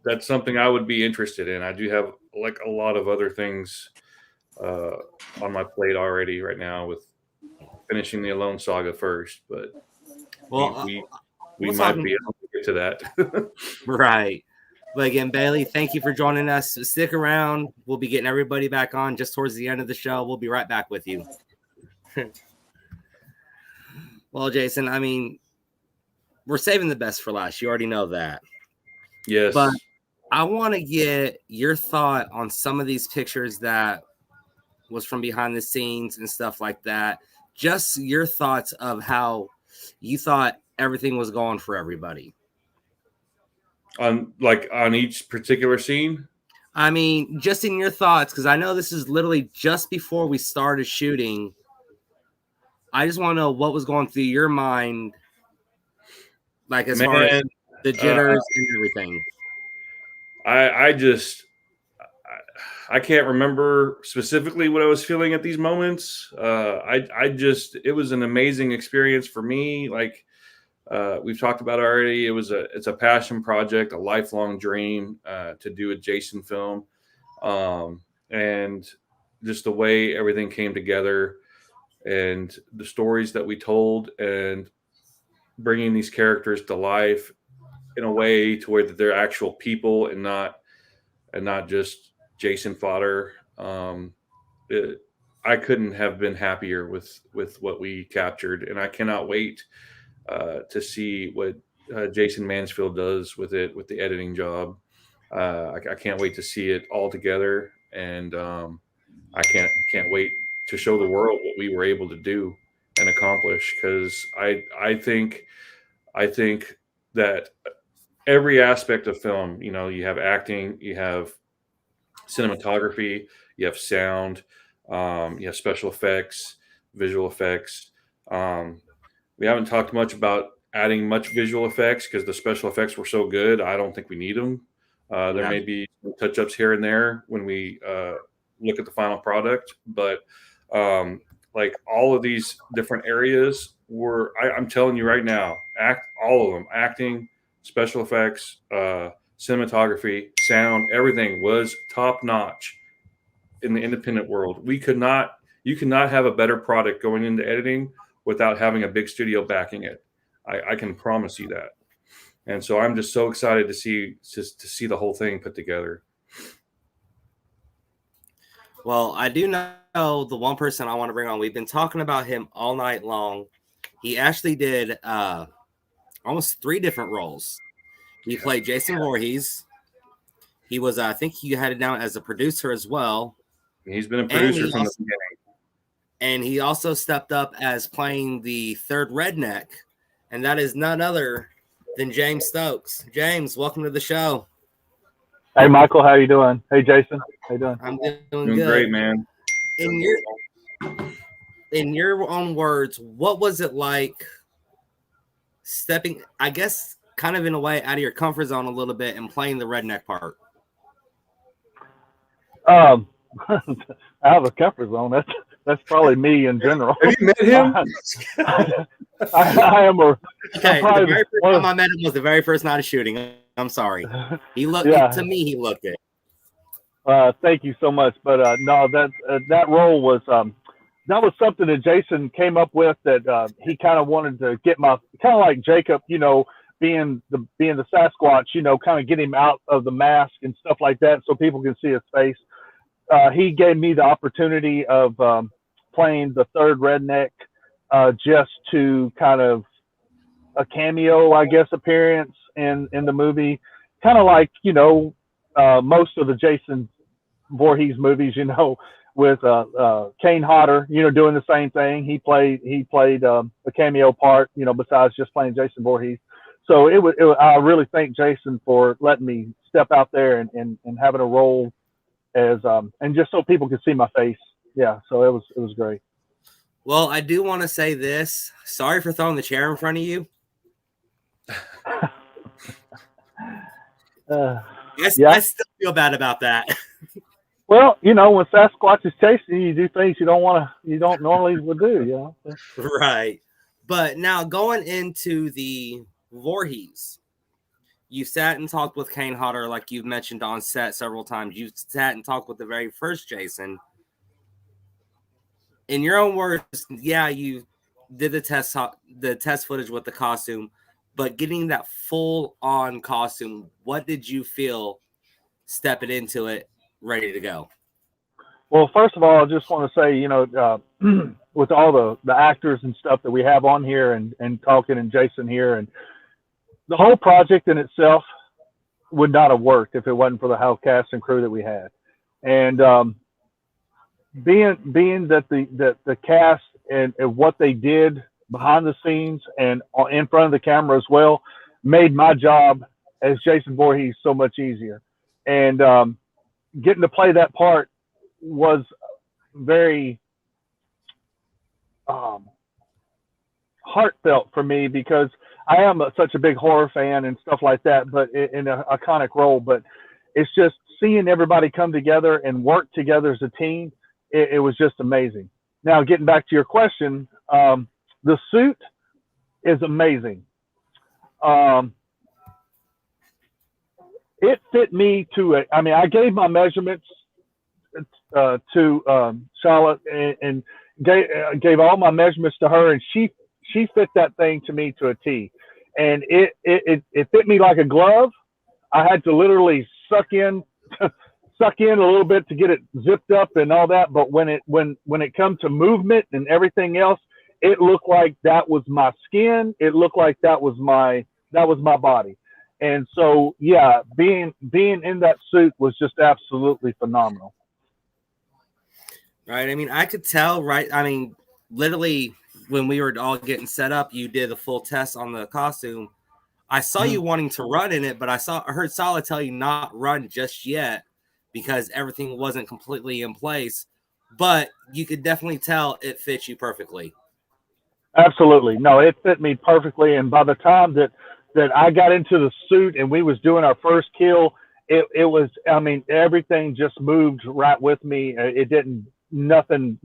that's something I would be interested in. I do have like a lot of other things on my plate already right now with finishing the Alone Saga first, but we might be able to get to that. Right. But again, Bailey, thank you for joining us. Stick around. We'll be getting everybody back on just towards the end of the show. We'll be right back with you. Well, Jason, I mean, we're saving the best for last. You already know that. Yes. But I want to get your thought on some of these pictures that was from behind the scenes and stuff like that. Just your thoughts of how you thought everything was going for everybody. On each particular scene? I mean, just in your thoughts, because I know this is literally just before we started shooting. I just want to know what was going through your mind, like as far as the jitters and everything. I can't remember specifically what I was feeling at these moments. It was an amazing experience for me. Like we've talked about already, it's a passion project, a lifelong dream to do a Jason film, and just the way everything came together, and the stories that we told, and bringing these characters to life in a way to where they're actual people and not just Jason fodder. I couldn't have been happier with what we captured, and I cannot wait to see what Jason Mansfield does with it, with the editing job. I can't wait to see it all together, and I can't wait to show the world what we were able to do and accomplish, because I think that every aspect of film, you have acting, you have cinematography, you have sound, you have special effects, visual effects. We haven't talked much about adding much visual effects because the special effects were so good. I don't think we need them. There may be some touch-ups here and there when we look at the final product, but like all of these different areas were, I'm telling you right now, all of them, acting, special effects, cinematography, sound, everything was top notch in the independent world. You could not have a better product going into editing without having a big studio backing it. I can promise you that. And so I'm just so excited to see the whole thing put together. Well, I do know the one person I want to bring on. We've been talking about him all night long. He actually did almost 3 different roles. He played Jason Voorhees. He was, I think he had it down as a producer as well. He's been a producer from the beginning. And he also stepped up as playing the third redneck, and that is none other than James Stokes. James, welcome to the show. Hey, Michael, how you doing? Hey, Jason, how you doing? I'm doing good. Great, man. In your own words, what was it like stepping, I guess, kind of in a way out of your comfort zone a little bit and playing the redneck part? Out of the comfort zone. That's probably me in general. Have you met him? I am a. Okay, the very first time I met him was the very first night of shooting. I'm sorry. He looked to me. He looked it. Thank you so much, but no, that role was that was something that Jason came up with that he kind of wanted to get kind of like Jacob, being the Sasquatch, kind of get him out of the mask and stuff like that so people can see his face. He gave me the opportunity of playing the third redneck just to kind of a cameo, I guess, appearance in the movie. Kind of like, most of the Jason Voorhees movies, with Kane Hodder, doing the same thing. He played a cameo part, besides just playing Jason Voorhees. So I really thank Jason for letting me step out there and having a role as and just so people could see my face. Yeah, so it was great. Well, I do want to say this. Sorry for throwing the chair in front of you. I still feel bad about that. Well, when Sasquatch is chasing you, you do things you don't normally would do, Right. But now going into the Voorhees, you sat and talked with Kane Hodder, like you've mentioned on set several times. You sat and talked with the very first Jason. In your own words, yeah, you did the test footage with the costume, but getting that full-on costume, what did you feel stepping into it, ready to go? Well, first of all, I just want to say, with all the actors and stuff that we have on here and talking and Jason here, and the whole project in itself would not have worked if it wasn't for the whole cast and crew that we had. And being that the cast and what they did behind the scenes and in front of the camera as well made my job as Jason Voorhees so much easier. And getting to play that part was very heartfelt for me, because I am such a big horror fan and stuff like that, but in an iconic role. But it's just seeing everybody come together and work together as a team. It was just amazing. Now, getting back to your question, the suit is amazing. It fit me I gave my measurements to Charlotte and gave all my measurements to her, and she fit that thing to me to a T. And it fit me like a glove. I had to literally suck in a little bit to get it zipped up and all that. But when it comes to movement and everything else, it looked like that was my skin. It looked like that was my body. And so, yeah, being in that suit was just absolutely phenomenal. Right. I mean, I could tell, right? I mean, literally when we were all getting set up, you did a full test on the costume. I saw you wanting to run in it, but I heard Sala tell you not run just yet because everything wasn't completely in place. But you could definitely tell it fits you perfectly. Absolutely. No, it fit me perfectly. And by the time that I got into the suit and we was doing our first kill, it was, I mean, everything just moved right with me. It didn't, nothing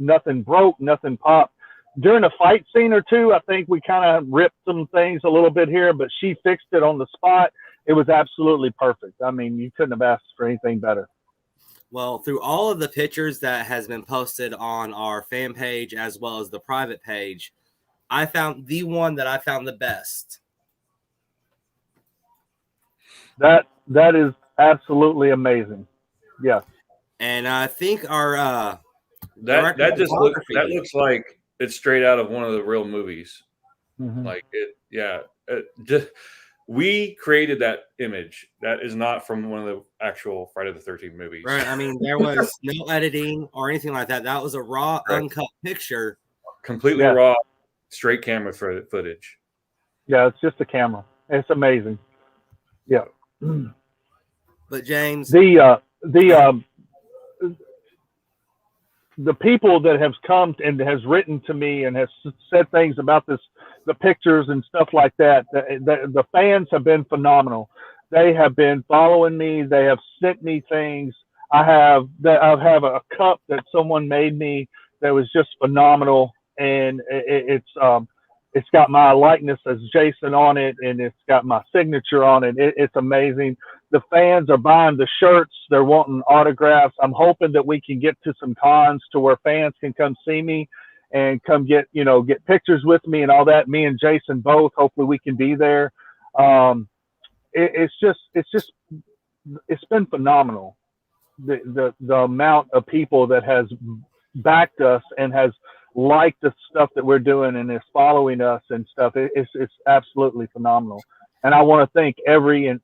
broke, nothing popped. During a fight scene or two, I think we kind of ripped some things a little bit here, but she fixed it on the spot. It was absolutely perfect. I mean, you couldn't have asked for anything better. Well, through all of the pictures that has been posted on our fan page as well as the private page, I found the one that I found the best. That is absolutely amazing. Yeah. And I think our that looks like it's straight out of one of the real movies. Mm-hmm. Like it, yeah. We created that image. That is not from one of the actual Friday the 13th movies. Right. I mean, there was no editing or anything like that. That was a raw, uncut picture. Completely raw, straight camera footage. Yeah, it's just a camera. It's amazing. Yeah. But James, the people that have come and has written to me and has said things about this, the pictures and stuff like that, the fans have been phenomenal. They have been following me. They have sent me things. I have a cup that someone made me that was just phenomenal, and it's got my likeness as Jason on it, and it's got my signature on it. It's amazing. The fans are buying the shirts. They're wanting autographs. I'm hoping that we can get to some cons to where fans can come see me and come get pictures with me and all that. Me and Jason both. Hopefully we can be there. It's been phenomenal. The amount of people that has backed us and has liked the stuff that we're doing and is following us and stuff. It's absolutely phenomenal. And I want to thank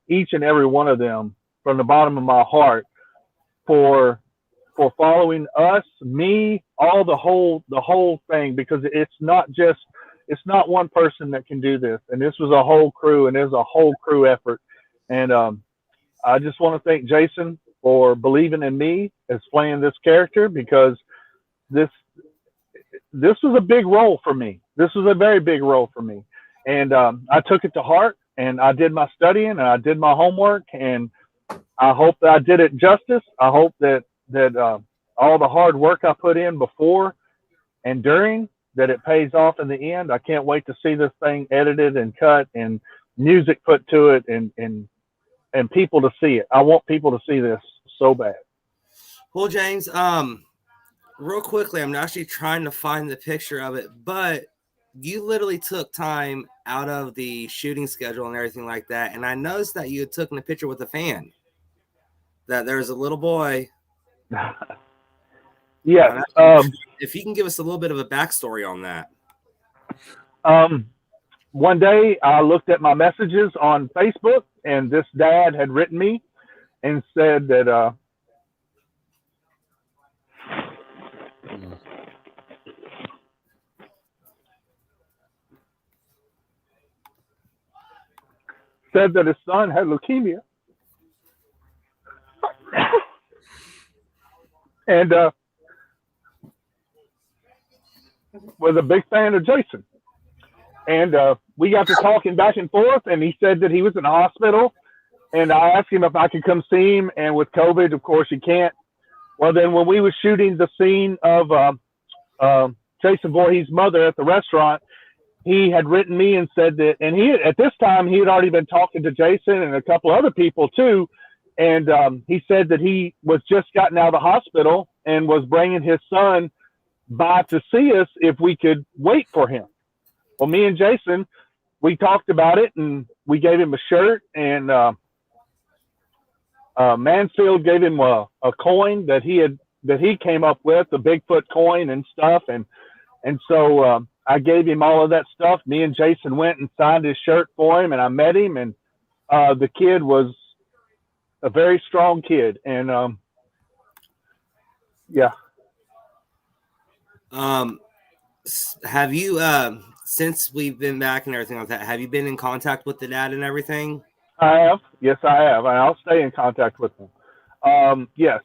each and every one of them from the bottom of my heart for following us, me, all the whole thing, because it's not one person that can do this. And this was a whole crew, and it was a whole crew effort. And I just want to thank Jason for believing in me as playing this character, because this was a big role for me. This was a very big role for me. And I took it to heart, and I did my studying, and I did my homework, and I hope that I did it justice. I hope that all the hard work I put in before and during, that it pays off in the end. I can't wait to see this thing edited and cut and music put to it and people to see it. I want people to see this so bad. Well, James, real quickly, I'm actually trying to find the picture of it, but you literally took time out of the shooting schedule and everything like that. And I noticed that you had taken a picture with a fan, that there's a little boy. Yeah. If you can give us a little bit of a backstory on that. One day I looked at my messages on Facebook, and this dad had written me and said that, said that his son had leukemia, and was a big fan of Jason. And we got to talking back and forth, and he said that he was in the hospital, and I asked him if I could come see him, and with COVID, of course, you can't. Well, then when we were shooting the scene of Jason Voorhees' mother at the restaurant, he had written me and said that, and at this time he had already been talking to Jason and a couple other people too, and he said that he was just gotten out of the hospital and was bringing his son by to see us if we could wait for him. Well, me and Jason, we talked about it, and we gave him a shirt, and Mansfield gave him a coin that he came up with, the Bigfoot coin and stuff, and so I gave him all of that stuff. Me and Jason went and signed his shirt for him, and I met him, and the kid was a very strong kid, and yeah. Have you, since we've been back and everything like that, have you been in contact with the dad and everything? I have. Yes, I have. And I'll stay in contact with him. Yes.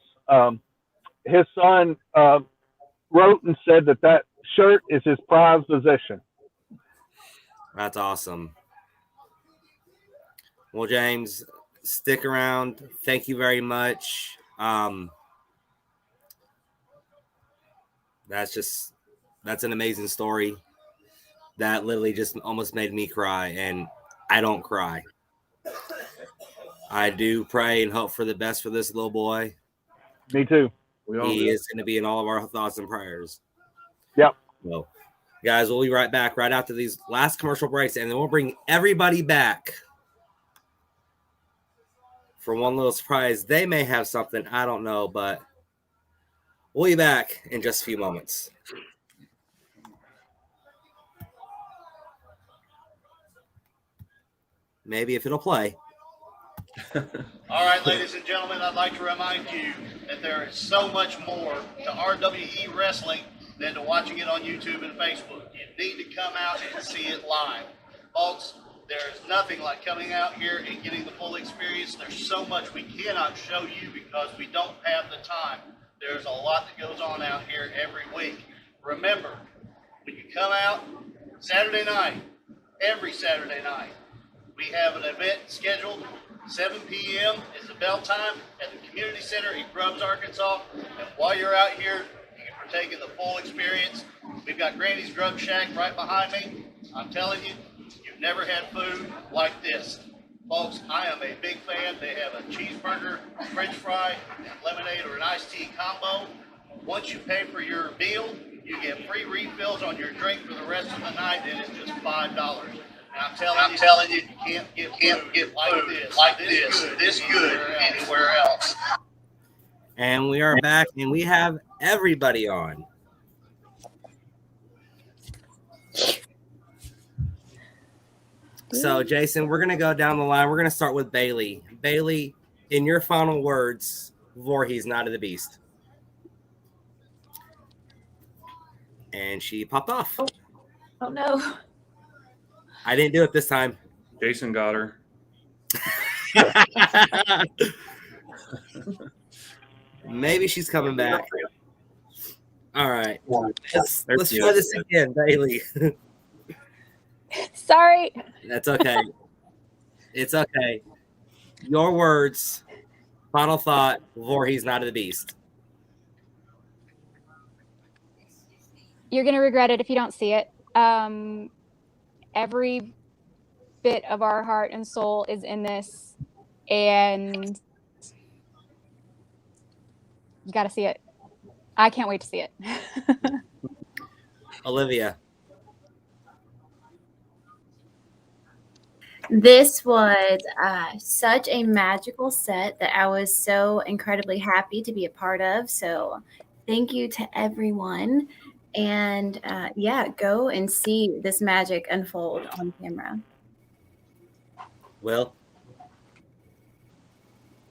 His son wrote and said that shirt is his prized possession. That's awesome. Well, James, stick around. Thank you very much. That's an amazing story. That literally just almost made me cry, and I don't cry. I do pray and hope for the best for this little boy. Me too. He is going to be in all of our thoughts and prayers. Yep. Well, guys, we'll be right back right after these last commercial breaks, and then we'll bring everybody back for one little surprise. They may have something, I don't know, but we'll be back in just a few moments. Maybe if it'll play. All right, ladies and gentlemen, I'd like to remind you that there is so much more to RWE Wrestling than to watching it on YouTube and Facebook. You need to come out and see it live. Folks, there's nothing like coming out here and getting the full experience. There's so much we cannot show you because we don't have the time. There's a lot that goes on out here every week. Remember, when you come out Saturday night, every Saturday night, we have an event scheduled. 7 p.m. is the bell time at the Community Center in Grubbs, Arkansas. And while you're out here, you can partake in the full experience. We've got Granny's Grub Shack right behind me. I'm telling you, you've never had food like this. Folks, I am a big fan. They have a cheeseburger, french fry, and lemonade or an iced tea combo. Once you pay for your meal, you get free refills on your drink for the rest of the night, and it's just $5. I'm telling you, you can't get food like this good anywhere else. And we are back, and we have everybody on. So, Jason, we're going to go down the line. We're going to start with Bailey. Bailey, in your final words, Voorhees, not of the beast. And she popped off. Oh no. I didn't do it this time. Jason got her. Maybe she's coming back. All right. Let's try this again, Bailey. Sorry. That's okay. It's okay. Your words, final thought, Voorhees, not of the beast. You're going to regret it if you don't see it. Every bit of our heart and soul is in this, and you got to see it. I can't wait to see it. Olivia. This was such a magical set that I was so incredibly happy to be a part of. So thank you to everyone. And go and see this magic unfold on camera. Will?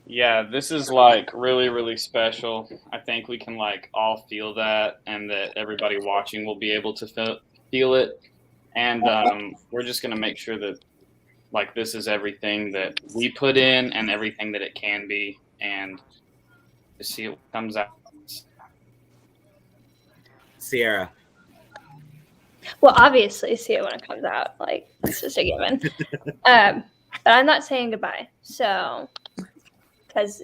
Yeah, this is like really, really special. I think we can like all feel that, and that everybody watching will be able to feel it. And we're just going to make sure that like this is everything that we put in and everything that it can be, and to see what comes out. Sierra. Well, obviously, see it when it comes out. Like, it's just a given. But I'm not saying goodbye. So, because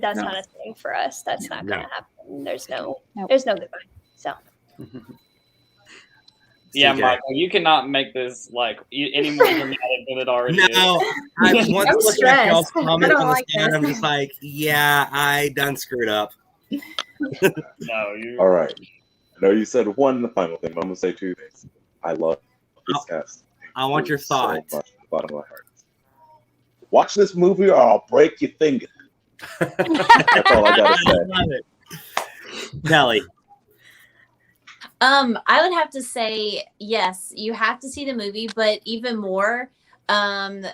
that's not a thing for us. That's not going to happen. There's no goodbye. So. Yeah, Michael, you cannot make this like any more dramatic than it already is. No, I once looking at y'all's comments on the side, I'm just like, yeah, I done screwed up. No, you. All right. I know you said one final thing, but I'm gonna say two things. I love this cast. I want your thoughts. So much from the bottom of my heart. Watch this movie, or I'll break your finger. That's all I gotta say. Kelly. I would have to say yes. You have to see the movie, but even more,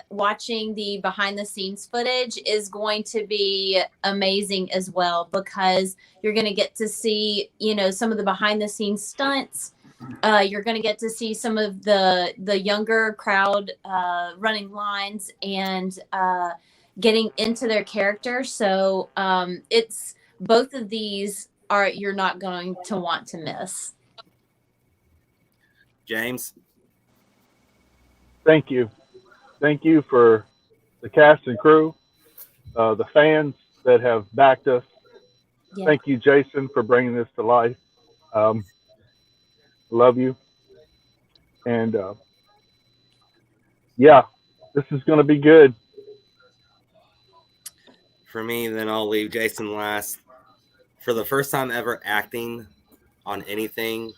watching the behind the scenes footage is going to be amazing as well, because you're going to get to see, some of the behind the scenes stunts, You're going to get to see some of the younger crowd running lines and getting into their character. So it's both of these are you're not going to want to miss. James, Thank you for the cast and crew, the fans that have backed us. Yeah. Thank you, Jason, for bringing this to life. Love you. And yeah, this is going to be good. for me, then I'll leave Jason last. For the first time ever acting on anything,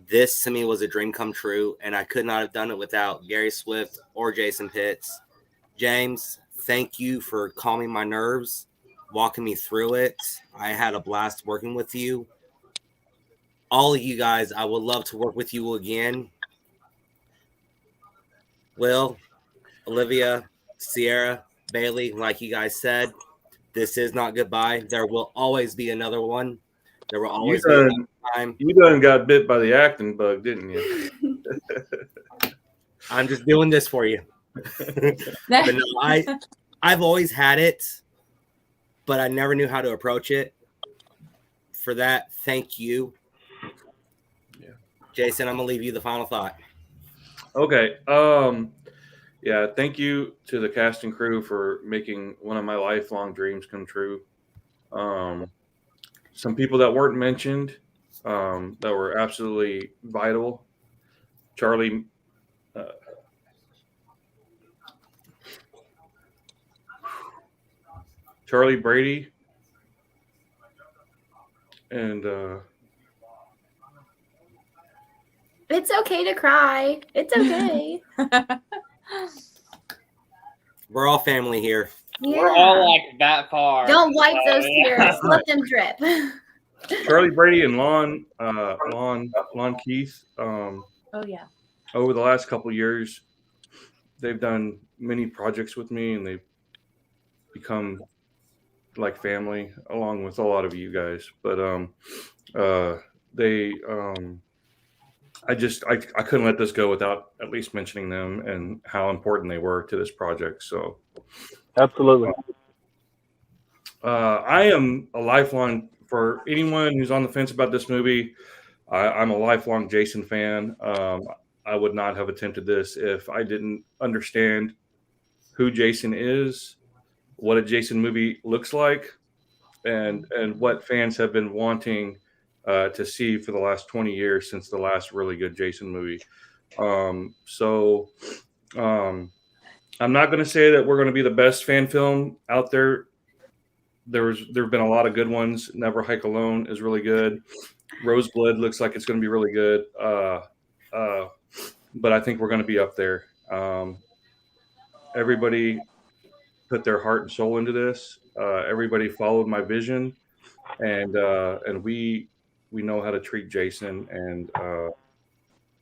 this to me was a dream come true, and I could not have done it without Gary Swift or Jason Pitts. James, thank you for calming my nerves, walking me through it. I had a blast working with you. All of you guys, I would love to work with you again. Will, Olivia, Sierra, Bailey, like you guys said, this is not goodbye. There will always be another one. There will always be another time. You done got bit by the acting bug, didn't you? I'm just doing this for you. But no, I've always had it, but I never knew how to approach it. For that, thank you. Yeah. Jason, I'm gonna leave you the final thought. Okay. Yeah, thank you to the cast and crew for making one of my lifelong dreams come true. Some people that weren't mentioned that were absolutely vital. Charlie Brady and It's okay to cry. It's okay. We're all family here. Yeah. We're all like that far. Don't wipe those yeah. tears. Let them drip. Charlie Brady and Lon Keith. Oh yeah. Over the last couple of years, they've done many projects with me, and they've become like family, along with a lot of you guys. But I couldn't let this go without at least mentioning them and how important they were to this project. So, Absolutely. I am a lifelong, for anyone who's on the fence about this movie, I'm a lifelong Jason fan. I would not have attempted this if I didn't understand who Jason is, what a Jason movie looks like, and what fans have been wanting to see for the last 20 years since the last really good Jason movie. I'm not going to say that we're going to be the best fan film out there. There have been a lot of good ones. Never Hike Alone is really good. Roseblood looks like it's going to be really good. But I think we're going to be up there. Everybody put their heart and soul into this. Everybody followed my vision, and we know how to treat Jason, and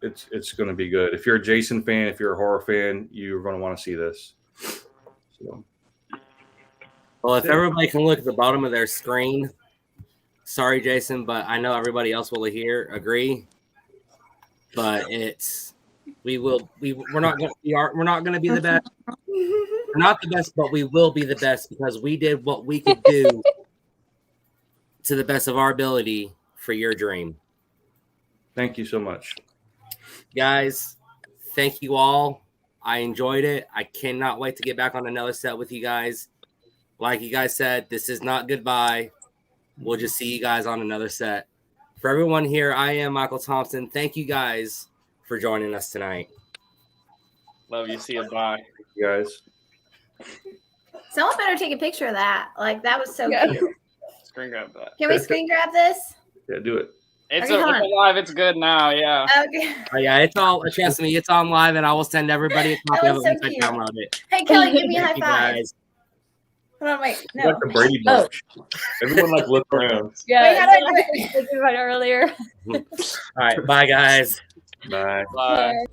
it's going to be good. If you're a Jason fan, if you're a horror fan, you're going to want to see this. So. Well, if everybody can look at the bottom of their screen, sorry, Jason, but I know everybody else will agree. But we're not going to be the best. We're not the best, but we will be the best because we did what we could do to the best of our ability for your dream. Thank you so much. Guys, thank you all. I enjoyed it. I cannot wait to get back on another set with you guys. Like you guys said, this is not goodbye. We'll just see you guys on another set. For everyone here, I am Michael Thompson. Thank you guys for joining us tonight. Love you. See you. Bye. Thank you guys. Someone better take a picture of that. Like, that was so cute. Screen grab that. Can we screen grab this? Yeah, do it. It's Okay, hold on. alive. It's good now. Yeah. Okay. Oh, yeah, it's all, trust me, it's on live, and I will send everybody a copy That of was it so once I cute. download it. Hey, Kelly, give me a high Thank you, five. guys. Hold on, wait. Like No. the Brady Bunch. Everyone look around. Yeah, Wait, how do I do it? I did it earlier. All right, bye, guys. Bye. Bye.